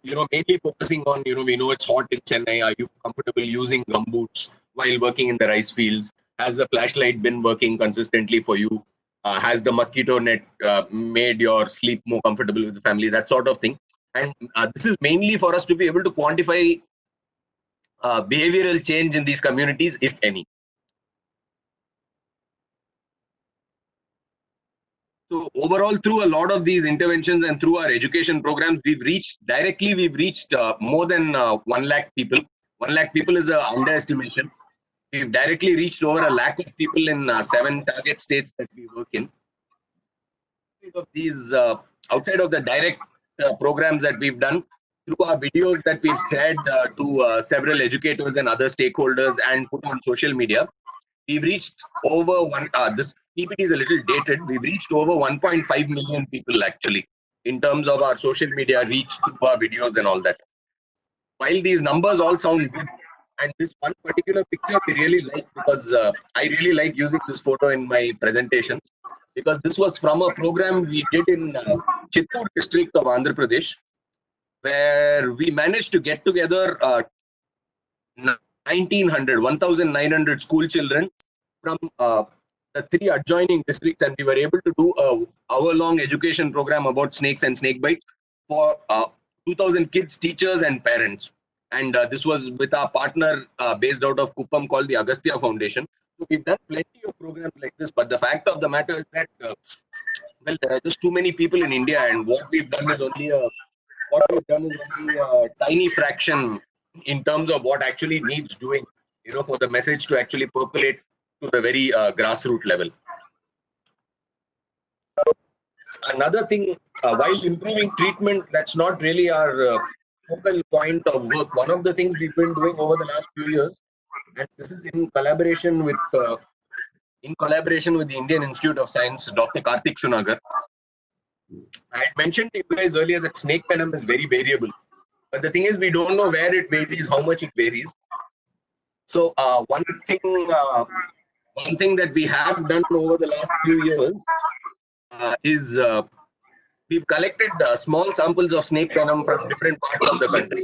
Mainly focusing on, we know it's hot in Chennai. Are you comfortable using gumboots while working in the rice fields? Has the flashlight been working consistently for you? Has the mosquito net made your sleep more comfortable with the family? That sort of thing. And this is mainly for us to be able to quantify behavioral change in these communities, if any. So overall, through a lot of these interventions and through our education programs, we've reached more than 1 lakh people. 1 lakh people is an underestimation. We've directly reached over 1 lakh of people in 7 target states that we work in. Of these, outside of the direct programs that we've done, through our videos that we've shared to several educators and other stakeholders and put on social media, we've reached over this PPT is a little dated. We've reached over 1.5 million people actually in terms of our social media reach through our videos and all that. While these numbers all sound good, and this one particular picture we really like, because I really like using this photo in my presentations, because this was from a program we did in Chittoor district of Andhra Pradesh, where we managed to get together 1,900 school children from the 3 adjoining districts, and we were able to do a hour-long education program about snakes and snakebite for 2,000 kids, teachers, and parents. And this was with our partner based out of Kuppam called the Agastya Foundation. So we've done plenty of programs like this, but the fact of the matter is that well, there are just too many people in India, and what we've done is only a tiny fraction in terms of what actually needs doing, for the message to actually percolate to the very grassroots level. Another thing, while improving treatment, that's not really our focal point of work. One of the things we've been doing over the last few years, and this is in collaboration with the Indian Institute of Science, Dr. Karthik Sunagar. I had mentioned to you guys earlier that snake venom is very variable. But the thing is, we don't know where it varies, how much it varies. So one thing that we have done over the last few years is we've collected small samples of snake venom from different parts of the country.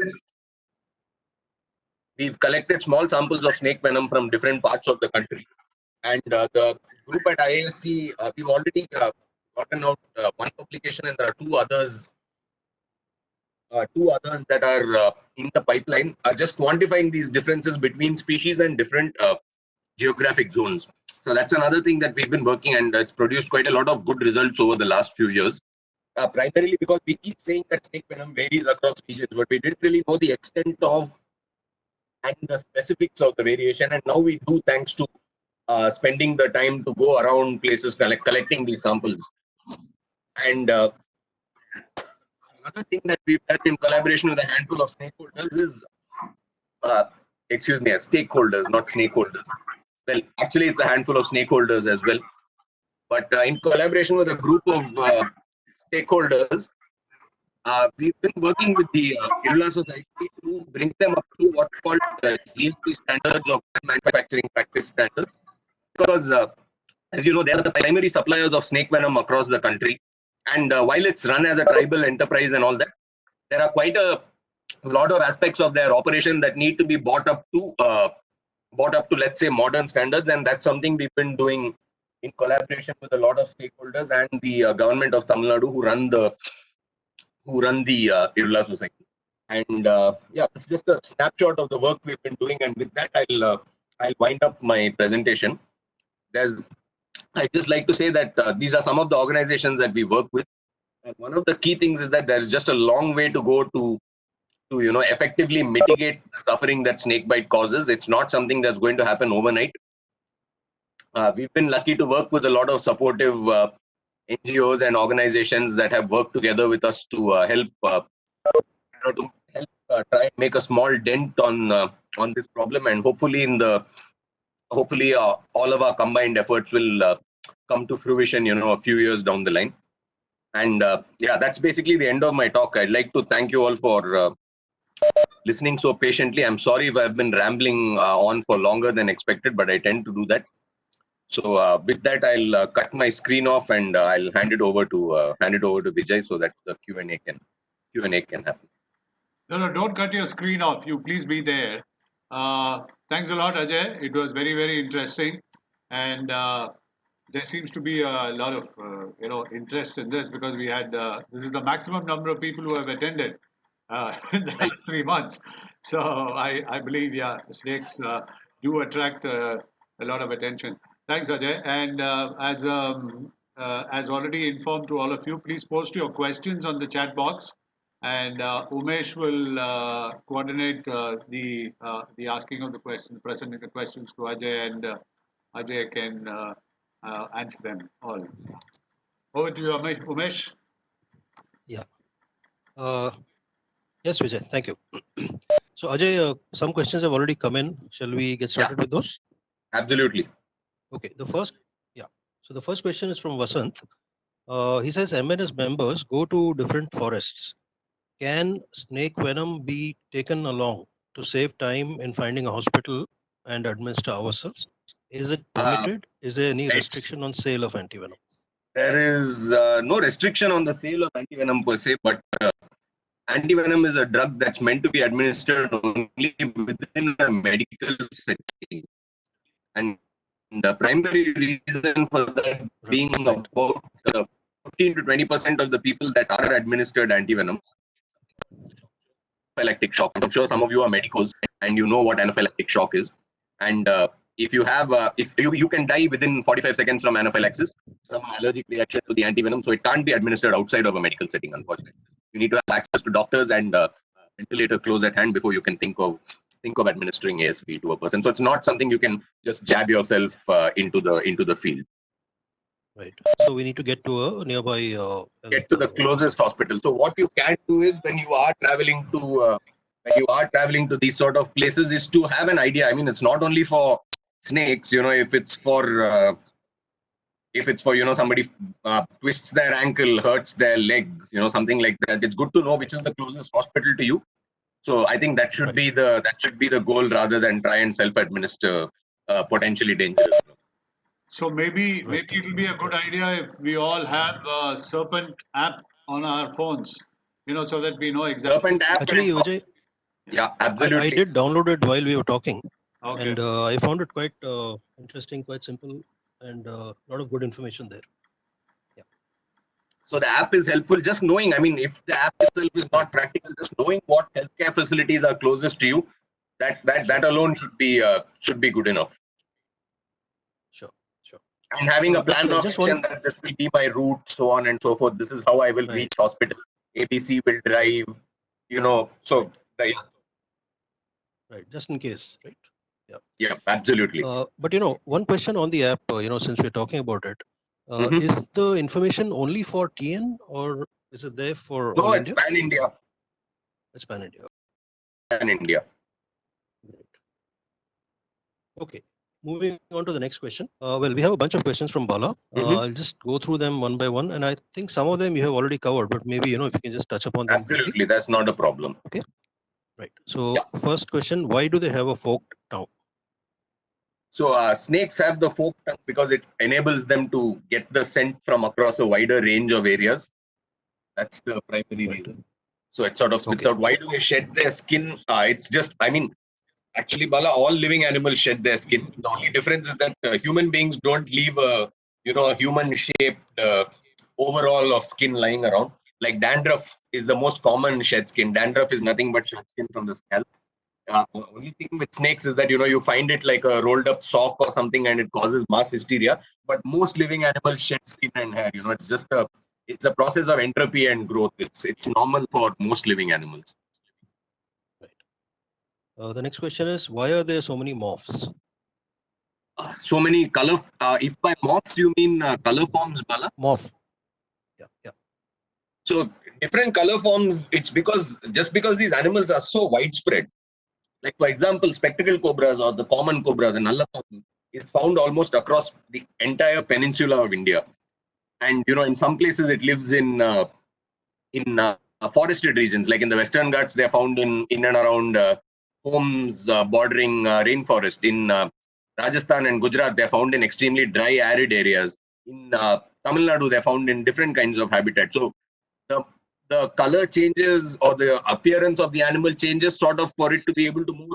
We've collected small samples of snake venom from different parts of the country. And the group at IASC, we've already gotten out 1 publication, and there are 2 others that are in the pipeline, just quantifying these differences between species and different geographic zones. So that's another thing that we've been working, and it's produced quite a lot of good results over the last few years. Primarily because we keep saying that snake venom varies across regions, but we didn't really know the extent of and the specifics of the variation. And now we do, thanks to spending the time to go around places collecting these samples. And another thing that we've done in collaboration with a handful of stakeholders is, stakeholders, not snakeholders. Well, actually, it's a handful of stakeholders as well. But in collaboration with a group of stakeholders, we've been working with the Irula Society to bring them up to what's called GMP standards of manufacturing practice standards. Because, as you know, they are the primary suppliers of snake venom across the country. And while it's run as a tribal enterprise and all that, there are quite a lot of aspects of their operation that need to be brought up to, let's say, modern standards. And that's something we've been doing in collaboration with a lot of stakeholders and the government of Tamil Nadu who run the Irula Society. And it's just a snapshot of the work we've been doing. And with that, I'll wind up my presentation. I'd just like to say that these are some of the organizations that we work with. And one of the key things is that there's just a long way to go to effectively mitigate the suffering that snakebite causes. It's not something that's going to happen overnight. We've been lucky to work with a lot of supportive NGOs and organizations that have worked together with us to help try and make a small dent on this problem, and hopefully all of our combined efforts will come to fruition a few years down the line. And that's basically the end of my talk. I'd like to thank you all for listening so patiently. I'm sorry if I've been rambling on for longer than expected, but I tend to do that. So with that, I'll cut my screen off and I'll hand it over to Vijay so that the Q&A can happen. No, don't cut your screen off. You please be there. Thanks a lot, Ajay. It was very, very interesting, and there seems to be a lot of interest in this because we had this is the maximum number of people who have attended in the last 3 months. So I believe snakes do attract a lot of attention. Thanks, Ajay. And as already informed to all of you, please post your questions on the chat box. And Umesh will coordinate the asking of the questions, presenting the questions to Ajay, and Ajay can answer them all. Over to you, Umesh. Yeah. Yes, Vijay. Thank you. So, Ajay, some questions have already come in. Shall we get started with those? Absolutely. Okay. So the first question is from Vasant. He says MNS members go to different forests. Can snake venom be taken along to save time in finding a hospital and administer ourselves? Is it permitted? Is there any restriction on sale of antivenom? There is no restriction on the sale of antivenom per se, but antivenom is a drug that's meant to be administered only within a medical setting. And the primary reason for that being about 15 to 20% of the people that are administered antivenom anaphylactic shock. I'm sure some of you are medicos and you know what anaphylactic shock is. And if you have, if you can die within 45 seconds from anaphylaxis, from an allergic reaction to the antivenom, so it can't be administered outside of a medical setting, unfortunately. You need to have access to doctors and ventilator close at hand before you can think of administering ASV to a person. So it's not something you can just jab yourself into the field. Right. So we need to get to a nearby. Get to the closest hospital. So what you can do is when you are traveling to these sort of places is to have an idea. I mean, it's not only for snakes. If it's for somebody twists their ankle, hurts their leg, something like that. It's good to know which is the closest hospital to you. So I think that should be the goal rather than try and self-administer potentially dangerous. So maybe it will be a good idea if we all have a Serpent app on our phones, so that we know exactly. Serpent app. Actually, Vijay, yeah, absolutely. I did download it while we were talking, Okay. and I found it quite interesting, quite simple, and a lot of good information there. Yeah. So the app is helpful. Just knowing, I mean, if the app itself is not practical, just knowing what healthcare facilities are closest to you, that alone should be good enough. Sure. And having a plan of action that this will be my route, so on and so forth. This is how I will reach hospital. ABC will drive, so yeah. Right, just in case, right? Yeah, absolutely. But one question on the app, since we're talking about it, Mhm. Is the information only for TN or is it there for No, all it's India? pan India. It's pan India. Pan India. Great. Okay. Moving on to the next question. Well, we have a bunch of questions from Bala. Mhm. I'll just go through them one by one, and I think some of them you have already covered, but maybe if you can just touch upon them quickly. Absolutely, that's not a problem. Right. So, Yeah. first question: why do they have a forked tongue? So snakes have the forked tongue because it enables them to get the scent from across a wider range of areas. That's the primary Right. reason. So it sort of spits Okay. out. Why do they shed their skin? It's just, I mean, actually, Bala, all living animals shed their skin. The only difference is that human beings don't leave a human-shaped overall of skin lying around. Like dandruff is the most common shed skin. Dandruff is nothing but shed skin from the scalp. Only thing with snakes is that you find it like a rolled up sock or something, and it causes mass hysteria. But most living animals shed skin and hair. It's a process of entropy and growth. It's normal for most living animals. The next question is: why are there so many moths? So many color. If by moths you mean color forms, Bala. Moth. Yeah. So different color forms. It's because these animals are so widespread. Like for example, spectacled cobras or the common cobra, the nalla cobra, is found almost across the entire peninsula of India. And in some places it lives in forested regions, like in the Western Ghats. They are found in and around homes bordering rainforest. In Rajasthan and Gujarat, they are found in extremely dry, arid areas. In Tamil Nadu, they are found in different kinds of habitat. So the the color changes or the appearance of the animal changes sort of for it to be able to move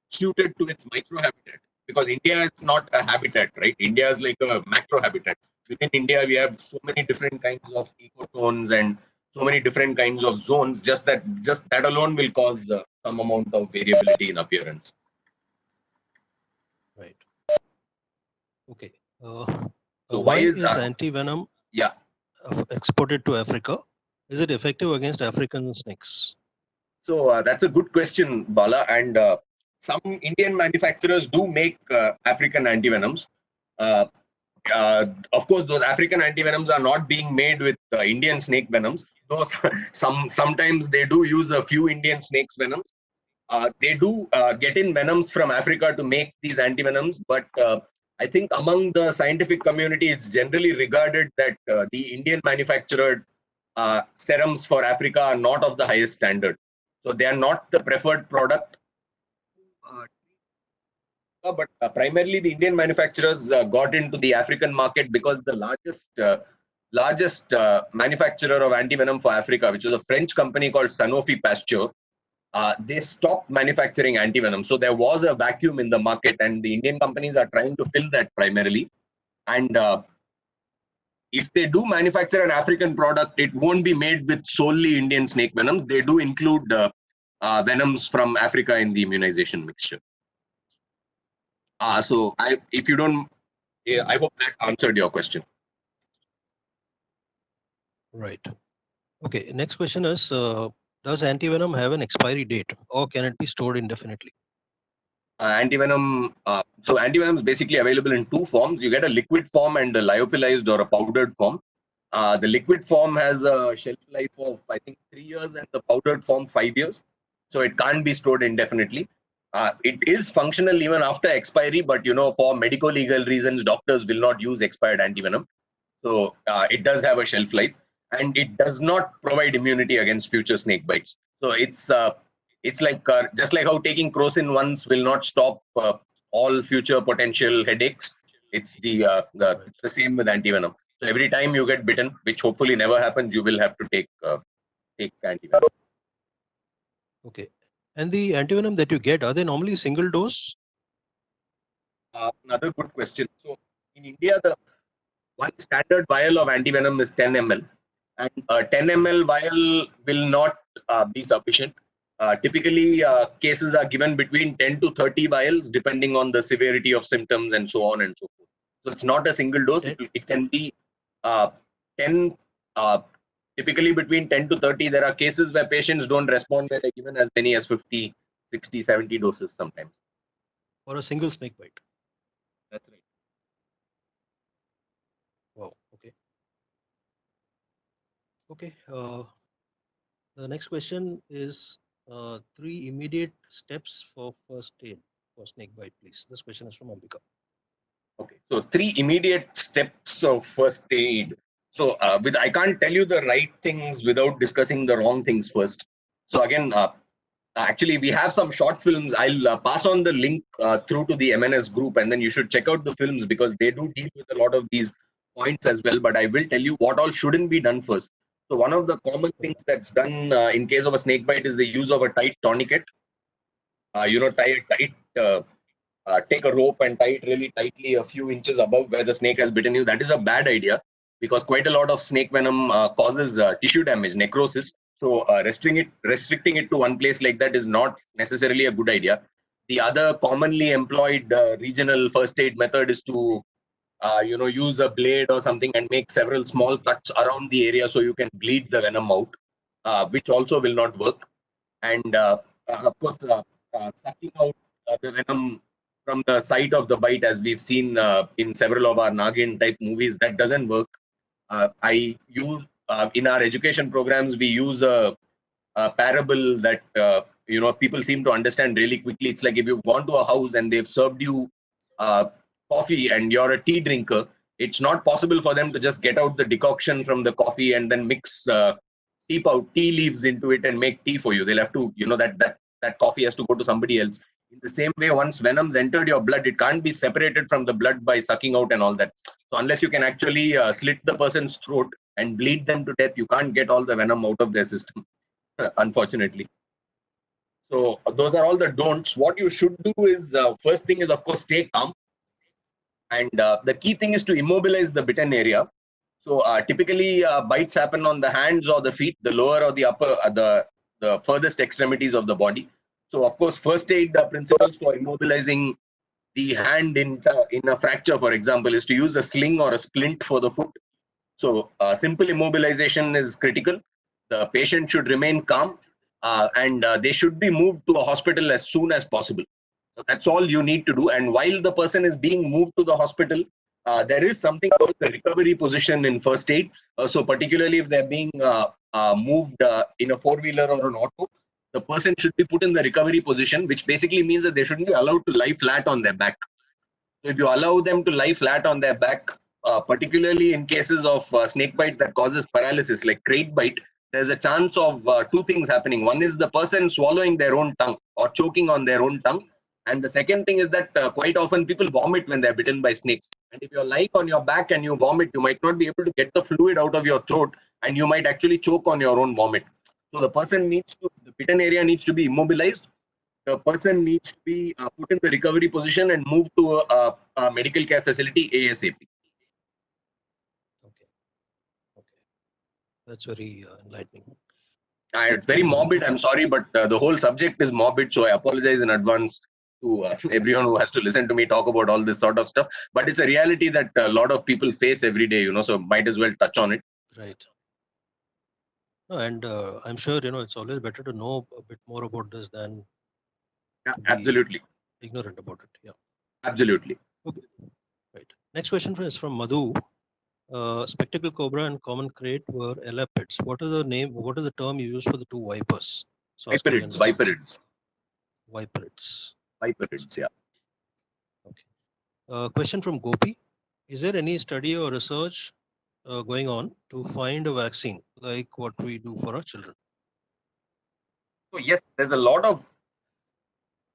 suited to its micro habitat, because India is not a habitat, right? India is like a macro habitat. Within India, we have so many different kinds of ecotones and so many different kinds of zones. Just that alone will cause some amount of variability in appearance. Right. Okay. So why Why is is anti-venom yeah? exported to Africa? Is it effective against African snakes? So that's a good question, Bala. And some Indian manufacturers do make African antivenoms. Uh, of course, those African antivenoms are not being made with Indian snake venoms. Though sometimes they do use a few Indian snakes venoms. They do get in venoms from Africa to make these antivenoms, but I think among the scientific community, it's generally regarded that the Indian manufactured serums for Africa are not of the highest standard. So they are not the preferred product. But primarily the Indian manufacturers got into the African market because the largest manufacturer of antivenom for Africa, which was a French company called Sanofi Pasteur, they stopped manufacturing antivenom. So there was a vacuum in the market, and the Indian companies are trying to fill that primarily. And if they do manufacture an African product, it won't be made with solely Indian snake venoms. They do include venoms from Africa in the immunization mixture. If you don't, I hope that answered your question. Right. Okay. Next question is: does anti-venom have an expiry date, or can it be stored indefinitely? Antivenom. So antivenom is basically available in two forms. You get a liquid form and a lyophilized or a powdered form. The liquid form has a shelf life of, I think, 3 years, and the powdered form 5 years. So it can't be stored indefinitely. It is functional even after expiry, but for medical legal reasons, doctors will not use expired antivenom. So it does have a shelf life, and it does not provide immunity against future snake bites. So it's like just like how taking crocin once will not stop all future potential headaches. It's the same with antivenom. So every time you get bitten, which hopefully never happens, you will have to take antivenom. Okay. And the antivenom that you get, are they normally single dose? Another good question. So in India, the one standard vial of antivenom is 10 ml, and 10 ml vial will not be sufficient. Typically, cases are given between 10 to 30 vials, depending on the severity of symptoms and so on and so forth. So it's not a single dose. It can be uh, 10, typically between 10 to 30. There are cases where patients don't respond, where they're given as many as 50, 60, 70 doses sometimes. For a single snake bite? That's right. Wow. Okay. Okay. The next question is 3 immediate steps for first aid for snake bite, please. This question is from Ambika. Okay, so 3 immediate steps of first aid. So with I can't tell you the right things without discussing the wrong things first. So again, actually we have some short films. I'll pass on the link through to the MNS group, and then you should check out the films because they do deal with a lot of these points as well. But I will tell you what all shouldn't be done first. So one of the common things that's done in case of a snake bite is the use of a tight tourniquet. Take a rope and tie it really tightly a few inches above where the snake has bitten you. That is a bad idea because quite a lot of snake venom causes tissue damage, necrosis. So restricting it to one place like that is not necessarily a good idea. The other commonly employed regional first aid method is to use a blade or something and make several small cuts around the area so you can bleed the venom out, which also will not work. And of course, sucking out the venom from the site of the bite, as we've seen in several of our Nagin type movies, that doesn't work. I use in our education programs, we use a parable that people seem to understand really quickly. It's like if you've gone to a house and they've served you uh, coffee and you're a tea drinker, it's not possible for them to just get out the decoction from the coffee and then mix tea leaves into it and make tea for you. They'll have to, that coffee has to go to somebody else. In the same way, once venom's entered your blood, it can't be separated from the blood by sucking out and all that. So unless you can actually slit the person's throat and bleed them to death, you can't get all the venom out of their system, unfortunately. So those are all the don'ts. What you should do is, first thing is, of course, stay calm. And the key thing is to immobilize the bitten area. So typically bites happen on the hands or the feet, the lower or the upper, the furthest extremities of the body. So of course, first aid principles for immobilizing the hand in a fracture, for example, is to use a sling or a splint for the foot. So simple immobilization is critical. The patient should remain calm and they should be moved to a hospital as soon as possible. So that's all you need to do. And while the person is being moved to the hospital, there is something called the recovery position in first aid. So particularly if they're being moved in a four-wheeler or an auto, the person should be put in the recovery position, which basically means that they shouldn't be allowed to lie flat on their back. So if you allow them to lie flat on their back, particularly in cases of snake bite that causes paralysis, like crate bite, there's a chance of two things happening. One is the person swallowing their own tongue or choking on their own tongue. And the second thing is that quite often people vomit when they're bitten by snakes. And if you're lying on your back and you vomit, you might not be able to get the fluid out of your throat and you might actually choke on your own vomit. So the bitten area needs to be immobilized. The person needs to be put in the recovery position and moved to a medical care facility ASAP. Okay. That's very enlightening. It's very morbid, I'm sorry, but the whole subject is morbid, so I apologize in advance to everyone who has to listen to me talk about all this sort of stuff. But it's a reality that a lot of people face every day, so might as well touch on it. Right. No, and I'm sure, it's always better to know a bit more about this than Yeah, to be absolutely. ignorant about it. Yeah. Absolutely. Okay. Right. Next question is from Madhu. Spectacle cobra and common crate were elapids. What is the term you use for the two vipers? Viperids, yeah. Okay. Question from Gopi. Is there any study or research going on to find a vaccine like what we do for our children? So yes, there's a lot of,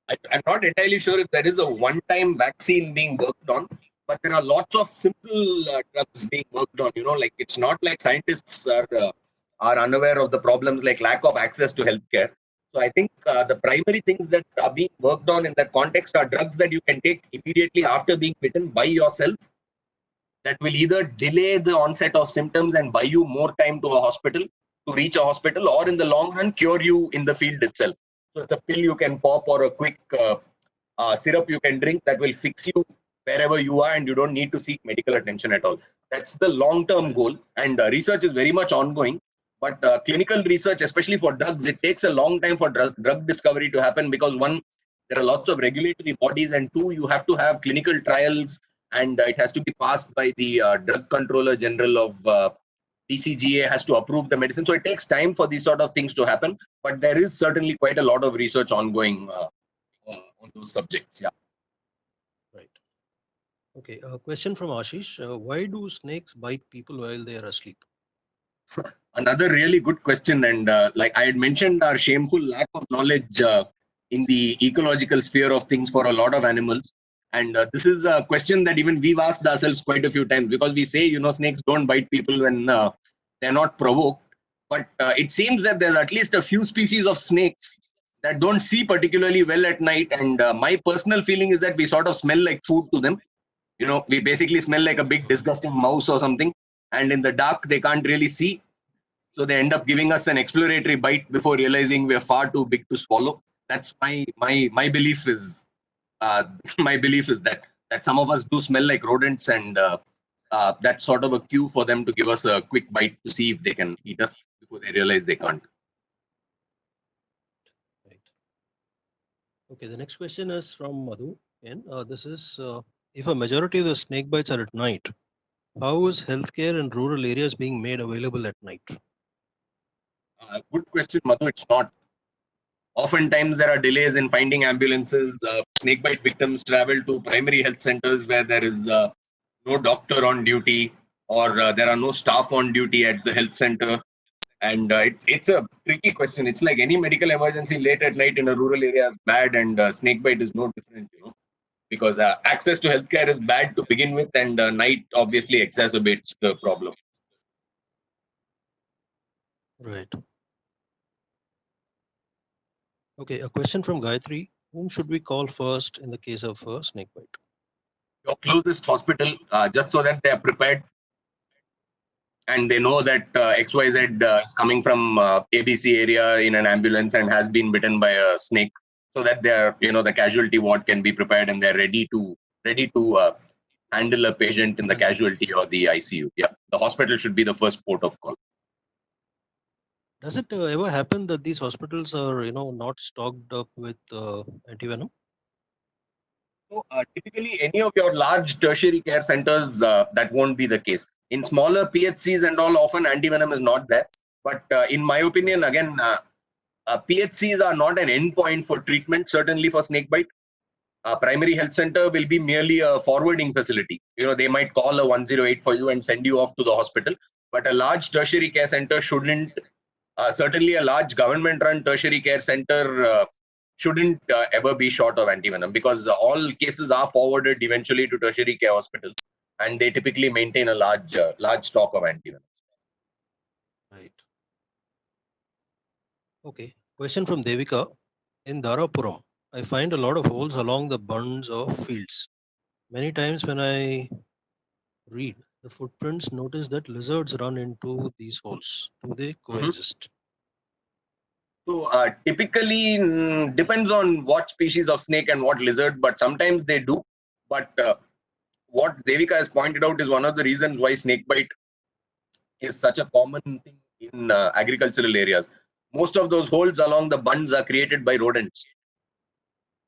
I'm not entirely sure if there is a one-time vaccine being worked on, but there are lots of simple drugs being worked on. Like it's not like scientists are unaware of the problems like lack of access to healthcare. So I think the primary things that are being worked on in that context are drugs that you can take immediately after being bitten by yourself that will either delay the onset of symptoms and buy you more time to reach a hospital, or in the long run cure you in the field itself. So it's a pill you can pop or a quick syrup you can drink that will fix you wherever you are and you don't need to seek medical attention at all. That's the long-term goal, and research is very much ongoing. But clinical research, especially for drugs, it takes a long time for drug discovery to happen because one, there are lots of regulatory bodies, and two, you have to have clinical trials and it has to be passed by the Drug Controller General of DCGA has to approve the medicine. So it takes time for these sort of things to happen. But there is certainly quite a lot of research ongoing on those subjects. Yeah. Right. Okay. A question from Ashish. Why do snakes bite people while they are asleep? Another really good question. And like I had mentioned, our shameful lack of knowledge in the ecological sphere of things for a lot of animals. And this is a question that even we've asked ourselves quite a few times, because we say, snakes don't bite people when they're not provoked. But it seems that there's at least a few species of snakes that don't see particularly well at night. And my personal feeling is that we sort of smell like food to them. We basically smell like a big disgusting mouse or something. And in the dark, they can't really see. So they end up giving us an exploratory bite before realizing we're far too big to swallow. That's my belief is my belief is that some of us do smell like rodents, and that's sort of a cue for them to give us a quick bite to see if they can eat us before they realize they can't. Right. Okay. The next question is from Madhu. And this is if a majority of the snake bites are at night, how is healthcare in rural areas being made available at night? Good question, Madhu. It's not. Oftentimes, there are delays in finding ambulances. Snakebite victims travel to primary health centers where there is no doctor on duty, or there are no staff on duty at the health center. And it's a tricky question. It's like any medical emergency late at night in a rural area is bad, and snakebite is no different, because access to healthcare is bad to begin with, and night obviously exacerbates the problem. Right. Okay. A question from Gayatri. Whom should we call first in the case of a snake bite? Your closest hospital, just so that they are prepared and they know that XYZ is coming from ABC area in an ambulance and has been bitten by a snake, so that the casualty ward can be prepared and they're ready to handle a patient in the casualty or the ICU. Yeah, the hospital should be the first port of call. Does it ever happen that these hospitals are, not stocked up with antivenom? So, typically, any of your large tertiary care centers, that won't be the case. In smaller PHCs and all, often antivenom is not there. But in my opinion, again, PHCs are not an endpoint for treatment, certainly for snakebite. A primary health center will be merely a forwarding facility. They might call a 108 for you and send you off to the hospital. But a large tertiary care center shouldn't, certainly a large government-run tertiary care center shouldn't ever be short of antivenom, because all cases are forwarded eventually to tertiary care hospitals, and they typically maintain a large stock of antivenom. Right. Okay. Question from Devika. In Dharapuram, I find a lot of holes along the bunds of fields. Many times when I read the footprints, notice that lizards run into these holes. Do they coexist? So typically, depends on what species of snake and what lizard, but sometimes they do. But what Devika has pointed out is one of the reasons why snakebite is such a common thing in agricultural areas. Most of those holes along the bunds are created by rodents.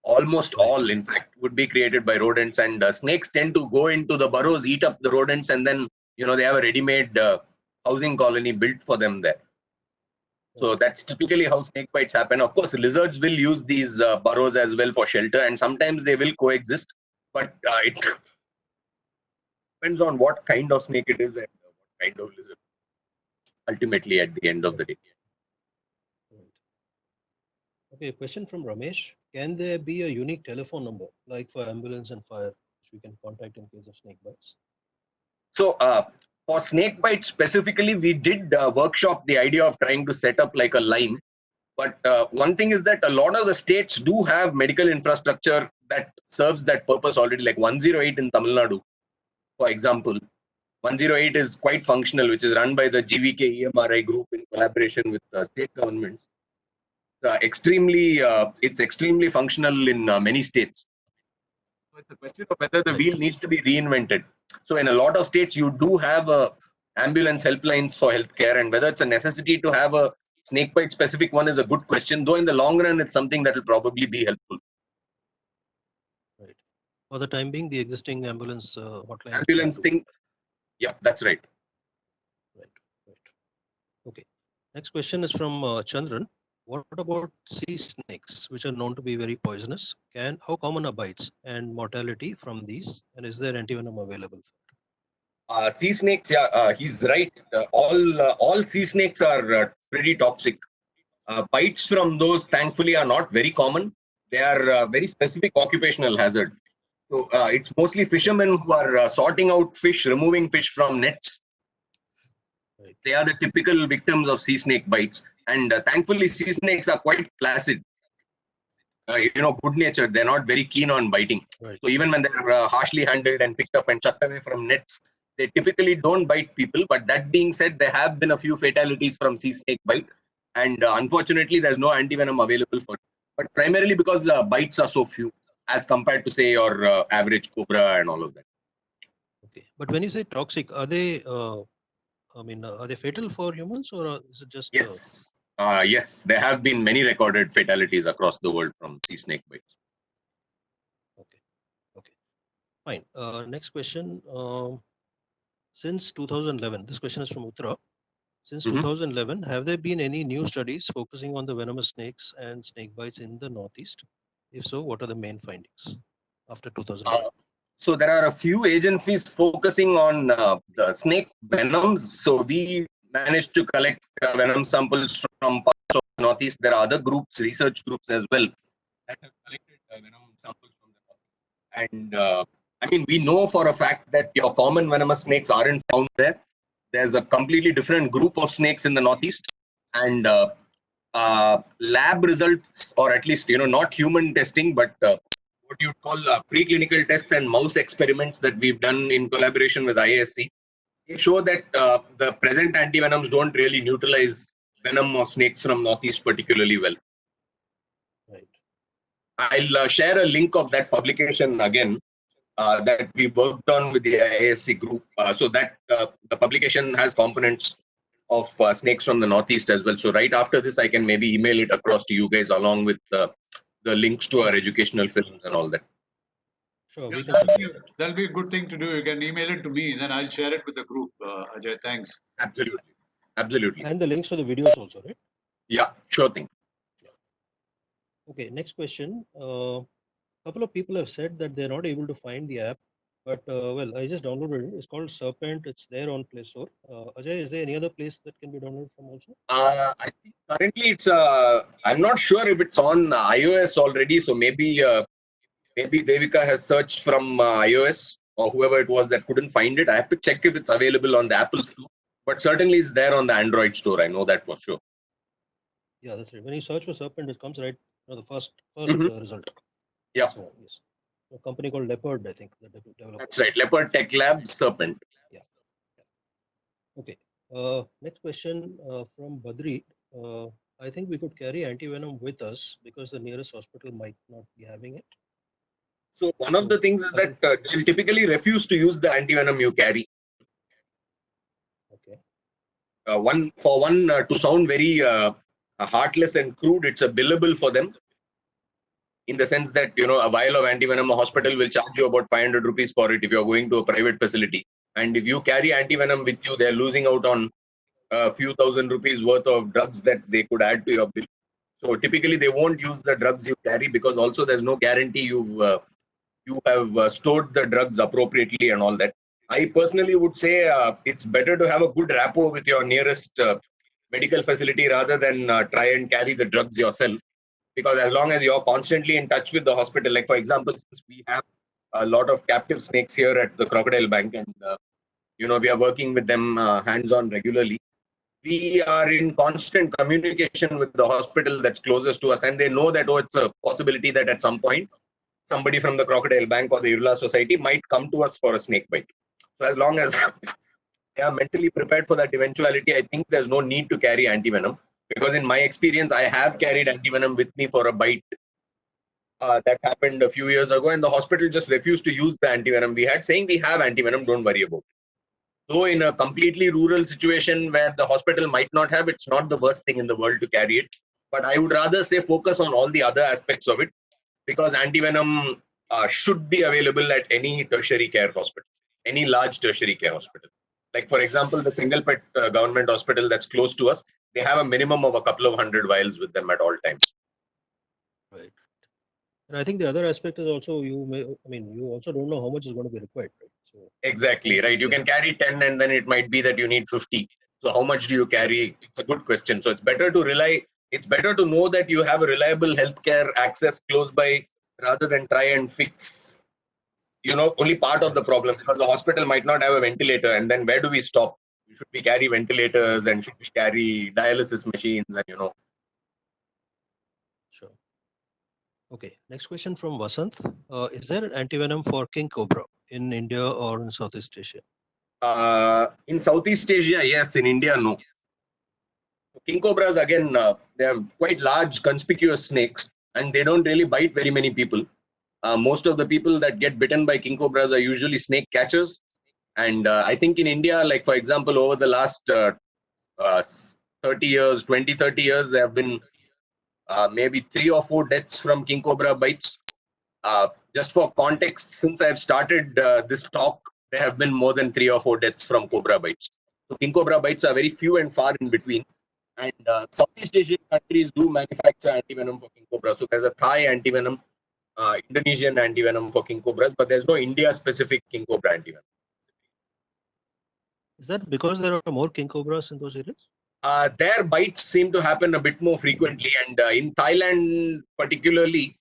Almost all, in fact, would be created by rodents, and snakes tend to go into the burrows, eat up the rodents, and then they have a ready-made housing colony built for them there. So that's typically how snake bites happen. Of course, lizards will use these burrows as well for shelter, and sometimes they will coexist, but it depends on what kind of snake it is and what kind of lizard, ultimately, at the end of the day. Okay, a question from Ramesh. Can there be a unique telephone number, like for ambulance and fire, which we can contact in case of snake bites? So for snake bites specifically, we did workshop the idea of trying to set up like a line. But one thing is that a lot of the states do have medical infrastructure that serves that purpose already, like 108 in Tamil Nadu, for example. 108 is quite functional, which is run by the GVK EMRI group in collaboration with state governments. It's extremely functional in many states. So it's a question of whether the wheel needs to be reinvented. So in a lot of states, you do have ambulance helplines for healthcare, and whether it's a necessity to have a snakebite specific one is a good question. Though in the long run, it's something that will probably be helpful. Right. For the time being, the existing ambulance hotline. Ambulance thing, yeah, that's right. Right. Right. Next question is from Chandran. What about sea snakes, which are known to be very poisonous? How common are bites and mortality from these? And is there antivenom available? Sea snakes, yeah, he's right. All sea snakes are pretty toxic. Bites from those, thankfully, are not very common. They are very specific occupational hazard. So it's mostly fishermen who are sorting out fish, removing fish from nets. Right. They are the typical victims of sea snake bites. And thankfully, sea snakes are quite placid. Good natured. They're not very keen on biting. Right. So even when they're harshly handled and picked up and chucked away from nets, they typically don't bite people. But that being said, there have been a few fatalities from sea snake bite. And unfortunately, there's no antivenom available for it. But primarily because bites are so few as compared to, say, your average cobra and all of that. Okay. But when you say toxic, are they? Are they fatal for humans, or is it just? Yes. Yes, there have been many recorded fatalities across the world from sea snake bites. Okay. Fine. Next question. Since 2011, this question is from Uttara. Since Mhm. 2011, have there been any new studies focusing on the venomous snakes and snake bites in the Northeast? If so, what are the main findings after 2011? So there are a few agencies focusing on the snake venoms. So we managed to collect venom samples from parts of the Northeast. There are other groups, research groups as well, that have collected venom samples from the Northeast. And we know for a fact that your common venomous snakes aren't found there. There's a completely different group of snakes in the Northeast, and lab results, or at least not human testing, but what you'd call preclinical tests and mouse experiments that we've done in collaboration with IASC, they show that the present antivenoms don't really neutralize venom of snakes from Northeast particularly well. Right. I'll share a link of that publication again that we worked on with the IASC group, so that the publication has components of snakes from the Northeast as well. So right after this, I can maybe email it across to you guys along with the links to our educational films and all that. Sure. Yeah, We can support that. that'll be a good thing to do. You can email it to me, then I'll share it with the group. Ajay, thanks. Absolutely. And the links to the videos also, right? Yeah, sure thing. Okay. Next question. Couple of people have said that they're not able to find the app, but well, I just downloaded it. It's called Serpent. It's there on Play Store. Ajay, is there any other place that can be downloaded from also? I think currently it's I'm not sure if it's on iOS already. So maybe Devika has searched from iOS, or whoever it was that couldn't find it. I have to check if it's available on the Apple Store, but certainly it's there on the Android store. I know that for sure. Yeah, that's right. When you search for Serpent, it comes right. The first Mhm. result. Yeah. So, yes. A company called Leopard, I think, the developer. That's right. Leopard Tech Lab Serpent. Okay. Next question from Badri. I think we could carry antivenom with us because the nearest hospital might not be having it. So one of the things is that they'll typically refuse to use the antivenom you carry. Okay. One to sound very heartless and crude, it's a billable for them, in the sense that a vial of antivenom, a hospital will charge you about 500 rupees for it if you're going to a private facility, and if you carry antivenom with you, they're losing out on a few thousand rupees worth of drugs that they could add to your bill. So typically they won't use the drugs you carry, because also there's no guarantee you have stored the drugs appropriately and all that. I personally would say it's better to have a good rapport with your nearest medical facility rather than try and carry the drugs yourself. Because as long as you're constantly in touch with the hospital, like for example, since we have a lot of captive snakes here at the Crocodile Bank, and we are working with them hands-on regularly, we are in constant communication with the hospital that's closest to us, and they know that it's a possibility that at some point somebody from the Crocodile Bank or the Irla Society might come to us for a snake bite. So as long as they are mentally prepared for that eventuality, I think there's no need to carry antivenom. Because in my experience, I have carried antivenom with me for a bite that happened a few years ago, and the hospital just refused to use the antivenom we had, saying we have antivenom, don't worry about it. Though in a completely rural situation where the hospital might not have, it's not the worst thing in the world to carry it. But I would rather say focus on all the other aspects of it, because antivenom should be available at any tertiary care hospital, any large tertiary care hospital. Like for example, the Chengalpet government hospital that's close to us, they have a minimum of a couple of hundred vials with them at all times. Right. And I think the other aspect is also you also don't know how much is going to be required, right? So Exactly, right. You can carry 10 and then it might be that you need 50. So how much do you carry? It's a good question. So it's better to know that you have a reliable healthcare access close by rather than try and fix, only part of the problem, because the hospital might not have a ventilator, and then where do we stop? Should we carry ventilators and should we carry dialysis machines and. sure. Okay. Next question from Vasant. Is there an antivenom for king cobra in India or in Southeast Asia? In Southeast Asia, yes. In India, no. King cobras, again, they are quite large, conspicuous snakes, and they don't really bite very many people. Most of the people that get bitten by king cobras are usually snake catchers. And I think in India, like for example, over the last 30 years, 20, 30 years, there have been maybe 3 or 4 deaths from king cobra bites. Just for context, since I've started this talk, there have been more than 3 or 4 deaths from cobra bites. So king cobra bites are very few and far in between. And Southeast Asian countries do manufacture antivenom for king cobra. So there's a Thai antivenom, Indonesian antivenom for king cobras, but there's no India-specific king cobra antivenom. Is that because there are more king cobras in those areas? Their bites seem to happen a bit more frequently, and in Thailand particularly,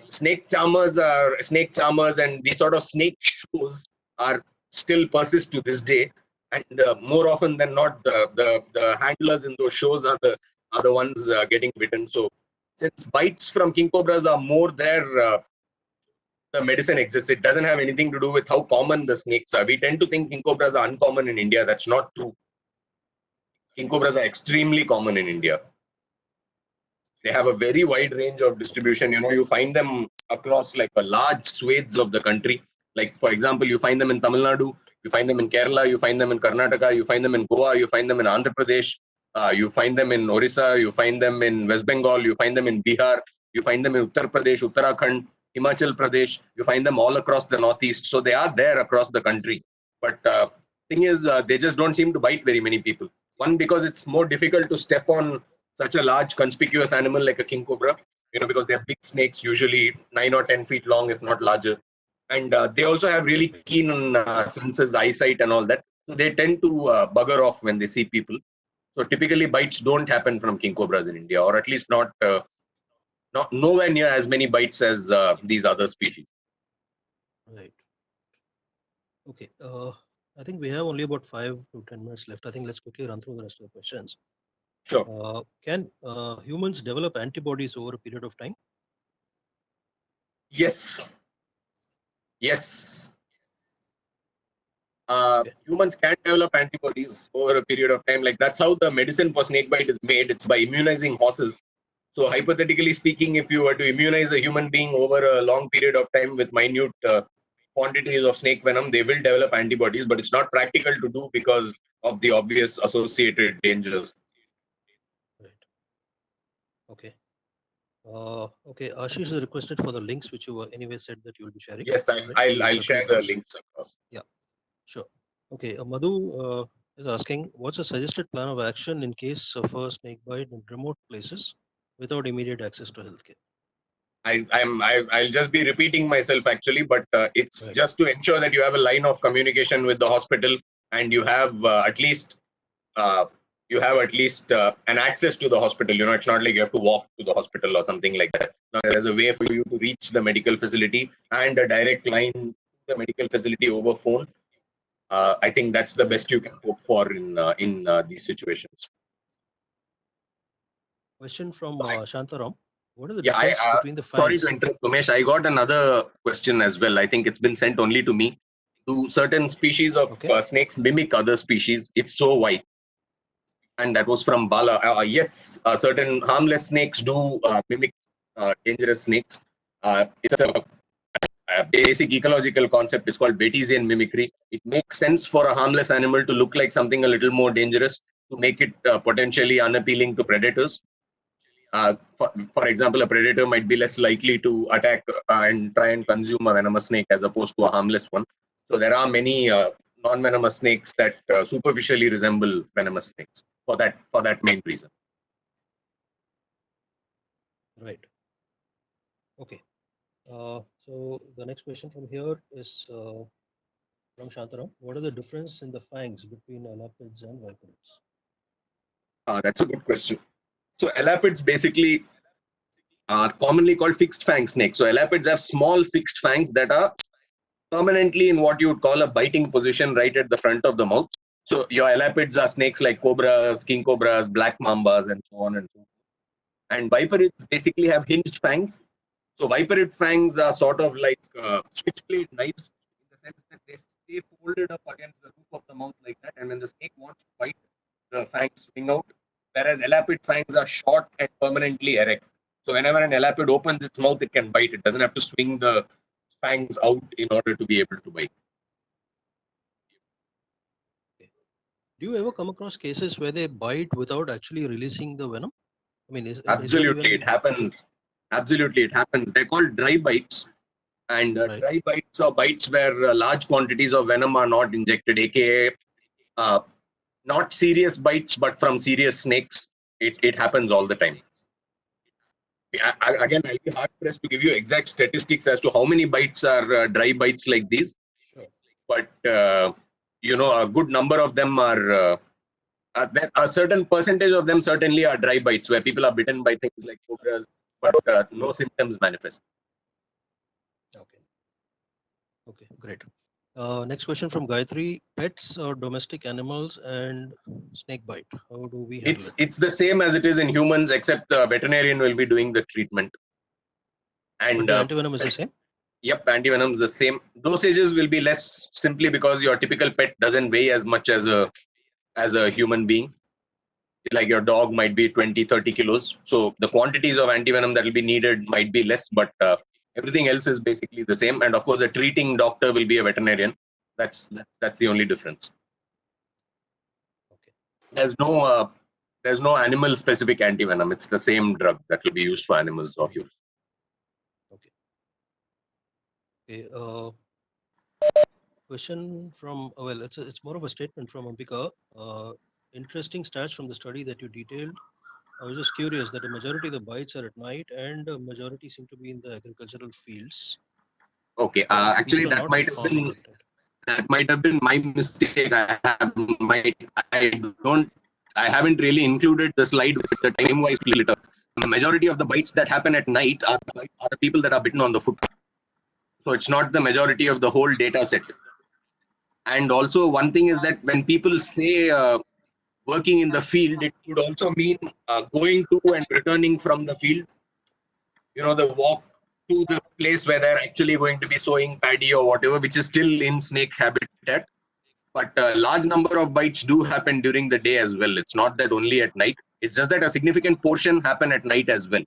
snake charmers and these sort of snake shows are still persist to this day. And more often than not, the handlers in those shows are the ones getting bitten. So since bites from king cobras are more there, the medicine exists. It doesn't have anything to do with how common the snakes are. We tend to think king cobras are uncommon in India. That's not true. King cobras are extremely common in India. They have a very wide range of distribution. You find them across like a large swathes of the country. Like for example, you find them in Tamil Nadu, you find them in Kerala, you find them in Karnataka, you find them in Goa, you find them in Andhra Pradesh, you find them in Orissa, you find them in West Bengal, you find them in Bihar, you find them in Uttar Pradesh, Uttarakhand, Himachal Pradesh. You find them all across the northeast. So they are there across the country. But thing is, they just don't seem to bite very many people. One, because it's more difficult to step on such a large conspicuous animal like a king cobra, because they're big snakes, usually 9 or 10 feet long, if not larger. And they also have really keen senses, eyesight and all that. So they tend to bugger off when they see people. So typically bites don't happen from king cobras in India, or at least not nowhere near as many bites as these other species. Right. Okay. I think we have only about 5 to 10 minutes left. I think let's quickly run through the rest of the questions. Sure. Can humans develop antibodies over a period of time? Yes. Okay. Humans can develop antibodies over a period of time. Like that's how the medicine for snakebite is made. It's by immunizing horses. So hypothetically speaking, if you were to immunize a human being over a long period of time with minute quantities of snake venom, they will develop antibodies, but it's not practical to do because of the obvious associated dangers. Right. Okay. Okay. Ashish has requested for the links, which you anyway said that you will be sharing. Yes, I'll share the links across. Yeah. Sure. Okay. Madhu is asking, what's a suggested plan of action in case of a snake bite in remote places without immediate access to healthcare? I'll just be repeating myself actually, but it's Right. just to ensure that you have a line of communication with the hospital and you have at least an access to the hospital. It's not like you have to walk to the hospital or something like that. Now, there's a way for you to reach the medical facility and a direct line to the medical facility over phone. I think that's the best you can hope for in these situations. Question from Shantaram. What is the Yeah, difference between the sorry fangs? to interrupt, Umesh. I got another question as well. I think it's been sent only to me. Do certain species of Okay. snakes mimic other species? If so, why? And that was from Bala. Yes, certain harmless snakes do mimic dangerous snakes. It's a basic ecological concept. It's called Batesian mimicry. It makes sense for a harmless animal to look like something a little more dangerous to make it potentially unappealing to predators. For example, a predator might be less likely to attack and try and consume a venomous snake as opposed to a harmless one. So there are many non-venomous snakes that superficially resemble venomous snakes for that main reason. Right. Okay. So the next question from here is from Shantaram. What are the difference in the fangs between elapids and viperids? That's a good question. So elapids basically are commonly called fixed fang snakes. So elapids have small fixed fangs that are permanently in what you would call a biting position right at the front of the mouth. So your elapids are snakes like cobras, king cobras, black mambas, and so on and so forth. And viperids basically have hinged fangs. So viperid fangs are sort of like switchblade knives in the sense that they stay folded up against the roof of the mouth like that. And when the snake wants to bite, the fangs swing out. Whereas elapid fangs are short and permanently erect. So whenever an elapid opens its mouth, it can bite. It doesn't have to swing the fangs out in order to be able to bite. Do you ever come across cases where they bite without actually releasing the venom? I mean, Absolutely, it happens. Absolutely, it happens. They're called dry bites. And Right. dry bites are bites where large quantities of venom are not injected, aka not serious bites, but from serious snakes. It happens all the time. Again, I'll be hard pressed to give you exact statistics as to how many bites are dry bites like these. Sure. But a good number of them are. A certain percentage of them certainly are dry bites where people are bitten by things like cobras, but no symptoms manifest. Okay. Okay, great. Next question from Gayatri. Pets or domestic animals and snake bite. How do we handle it? It's the same as it is in humans, except the veterinarian will be doing the treatment. And But the antivenom is the same? Yep, antivenom is the same. Dosages will be less simply because your typical pet doesn't weigh as much as a human being. Like your dog might be 20-30 kilos. So the quantities of antivenom that will be needed might be less, but everything else is basically the same. And of course, a treating doctor will be a veterinarian. That's the only difference. Okay. There's no animal specific antivenom. It's the same drug that will be used for animals or humans. Okay. Question from it's more of a statement from Ambika. Interesting stats from the study that you detailed. I was just curious that a majority of the bites are at night and a majority seem to be in the agricultural fields. Okay, actually that might have been my mistake. I haven't really included the slide with the time-wise split up. The majority of the bites that happen at night are the people that are bitten on the foot. So it's not the majority of the whole data set. And also one thing is that when people say working in the field, it could also mean going to and returning from the field. The walk to the place where they're actually going to be sowing paddy or whatever, which is still in snake habitat. But a large number of bites do happen during the day as well. It's not that only at night. It's just that a significant portion happen at night as well,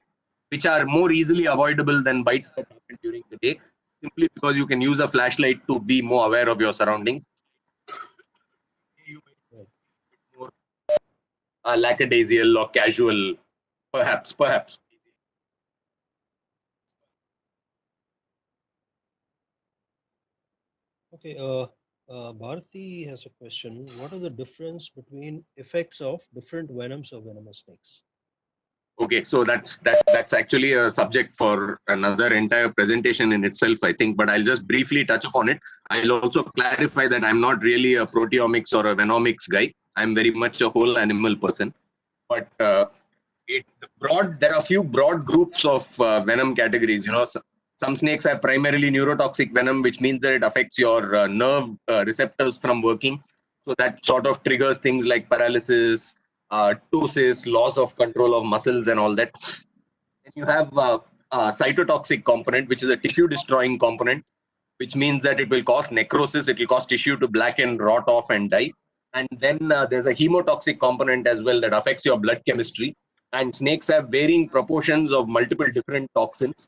which are more easily avoidable than bites that happen during the day, simply because you can use a flashlight to be more aware of your surroundings. More lackadaisical or casual, perhaps. Okay. Bharati has a question. What are the difference between effects of different venoms of venomous snakes? Okay, so that's actually a subject for another entire presentation in itself, I think, but I'll just briefly touch upon it. I'll also clarify that I'm not really a proteomics or a venomics guy. I'm very much a whole animal person. But there are a few broad groups of venom categories. Some snakes have primarily neurotoxic venom, which means that it affects your nerve receptors from working. So that sort of triggers things like paralysis, ptosis, loss of control of muscles and all that. And you have a cytotoxic component, which is a tissue destroying component, which means that it will cause necrosis, it will cause tissue to blacken, rot off and die. And then there's a hemotoxic component as well that affects your blood chemistry. And snakes have varying proportions of multiple different toxins.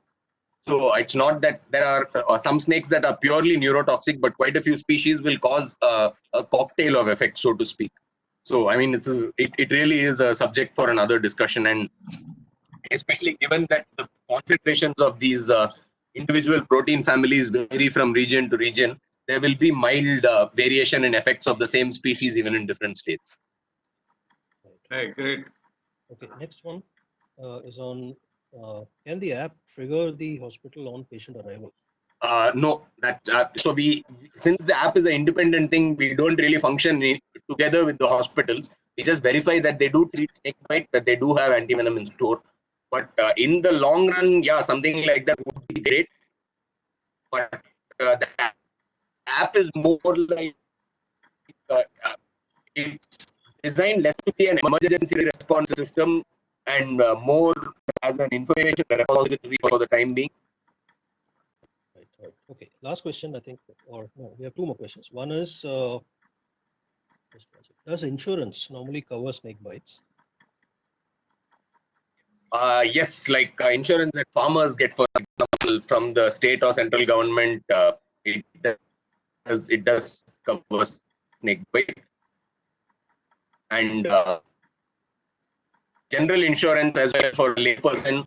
So it's not that there are some snakes that are purely neurotoxic, but quite a few species will cause a cocktail of effects, so to speak. So, I mean, it really is a subject for another discussion. And especially given that the concentrations of these individual protein families vary from region to region, there will be mild variation in effects of the same species even in different states. Hey, great. Okay, next one is on can the app trigger the hospital on patient arrival? No, that so we since the app is an independent thing, we don't really function together with the hospitals. We just verify that they do treat snake bite, that they do have antivenom in store. But in the long run, yeah, something like that would be great. But the app is more like it's designed less to be an emergency response system and more as an information repository for the time being. Right. Okay. Last question, I think, or no, we have two more questions. One is, does insurance normally cover snake bites? Yes, like insurance that farmers get, for example, from the state or central government, it does cover snake bite, and general insurance as well for a layperson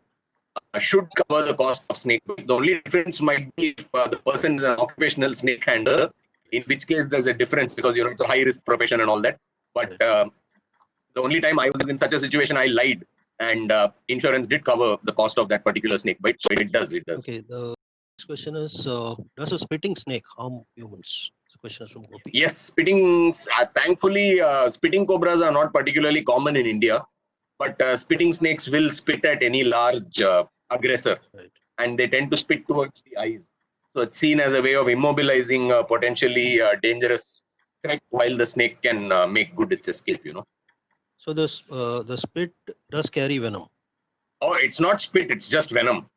should cover the cost of snake bite. The only difference might be if the person is an occupational snake handler, in which case there's a difference because it's a high risk profession and all that. But the only time I was in such a situation, I lied, and insurance did cover the cost of that particular snake bite. So it does. Okay. The next question is, does a spitting snake harm humans? This question is from Gopi. Yes, spitting. Thankfully, spitting cobras are not particularly common in India, but spitting snakes will spit at any large aggressor, Right. and they tend to spit towards the eyes. So it's seen as a way of immobilizing a potentially dangerous threat, while the snake can make good its escape. So the spit does carry venom. Oh, it's not spit; it's just venom.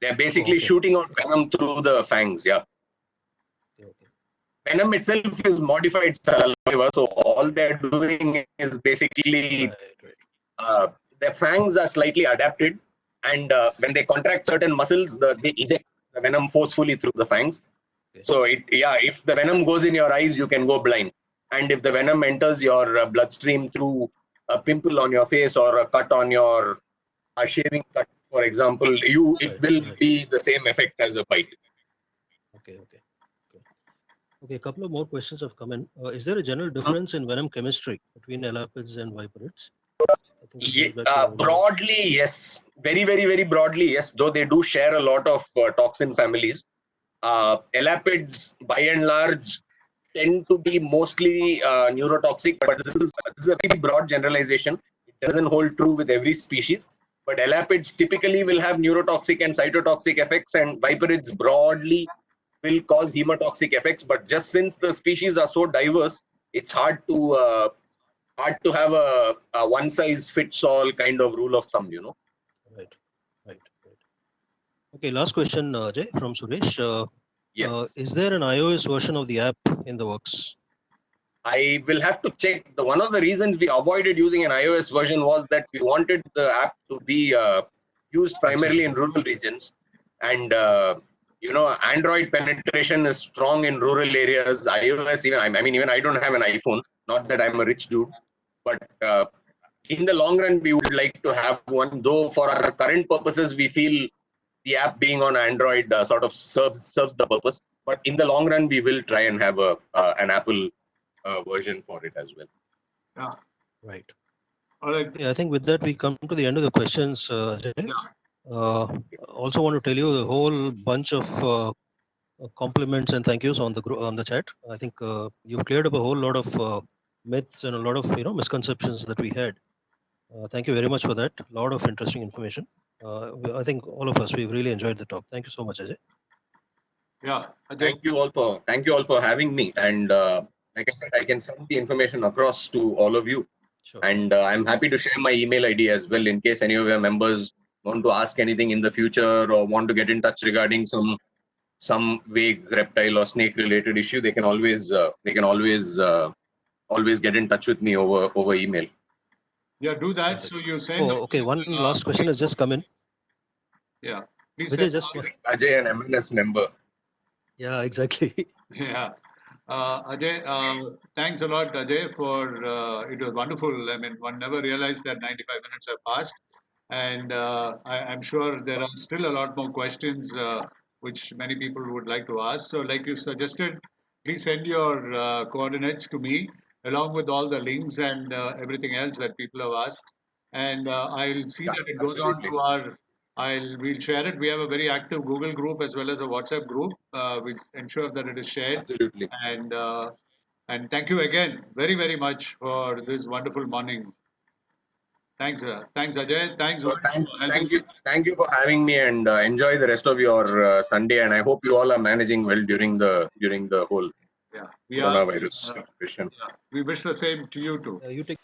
They're basically okay. shooting out venom through the fangs. Yeah. Okay. Venom itself is modified saliva, so all they're doing is basically Right. their fangs are slightly adapted, and when they contract certain muscles, they eject the venom forcefully through the fangs. Okay. So if the venom goes in your eyes, you can go blind, and if the venom enters your bloodstream through a pimple on your face or a cut on your shaving cut, for example, it will be the same effect as a bite. Okay. Okay, a couple of more questions have come in. Is there a general difference in venom chemistry between elapids and viperids? Broadly, yes. Very, very, very broadly, yes. Though they do share a lot of toxin families. Elapids, by and large, tend to be mostly neurotoxic, but this is a very broad generalization. It doesn't hold true with every species. But elapids typically will have neurotoxic and cytotoxic effects, and viperids broadly will cause hemotoxic effects. But just since the species are so diverse, it's hard to have a one size fits all kind of rule of thumb. Right. Okay, last question, Jay, from Suresh. Yes. Is there an iOS version of the app in the works? I will have to check. One of the reasons we avoided using an iOS version was that we wanted the app to be used primarily in rural regions, and Android penetration is strong in rural areas. iOS, even I don't have an iPhone. Not that I'm a rich dude, but in the long run, we would like to have one. Though for our current purposes, we feel the app being on Android sort of serves the purpose. But in the long run, we will try and have an Apple version for it as well. Yeah. Right. All right. Yeah, I think with that we come to the end of the questions. Also want to tell you a whole bunch of compliments and thank yous on the chat. I think you've cleared up a whole lot of myths and a lot of misconceptions that we had. Thank you very much for that. A lot of interesting information. I think all of us we've really enjoyed the talk. Thank you so much, Ajay. Yeah. Thank you all for having me. And like I said, I can send the information across to all of you. Sure. And I'm happy to share my email ID as well in case any of your members want to ask anything in the future or want to get in touch regarding some vague reptile or snake related issue. They can always get in touch with me over email. Yeah, do that. So you send. Oh, okay. One last question has just come in. Yeah. Please Vijay, just Ajay, an MNS member. Yeah, exactly. Yeah. Ajay, thanks a lot, Ajay, for it was wonderful. I mean, one never realized that 95 minutes have passed. And I'm sure there are still a lot more questions which many people would like to ask. So, like you suggested, please send your coordinates to me along with all the links and everything else that people have asked. And I'll see that it goes on to our. We'll share it. We have a very active Google group as well as a WhatsApp group. We'll ensure that it is shared. Absolutely. And thank you again very much for this wonderful morning. Thanks, thanks Ajay. Thanks. So Umesh, for helping thank you for having me, and enjoy the rest of your Sunday. And I hope you all are managing well during the whole Yeah, we are. coronavirus situation. Yeah, we wish the same to you too. You take.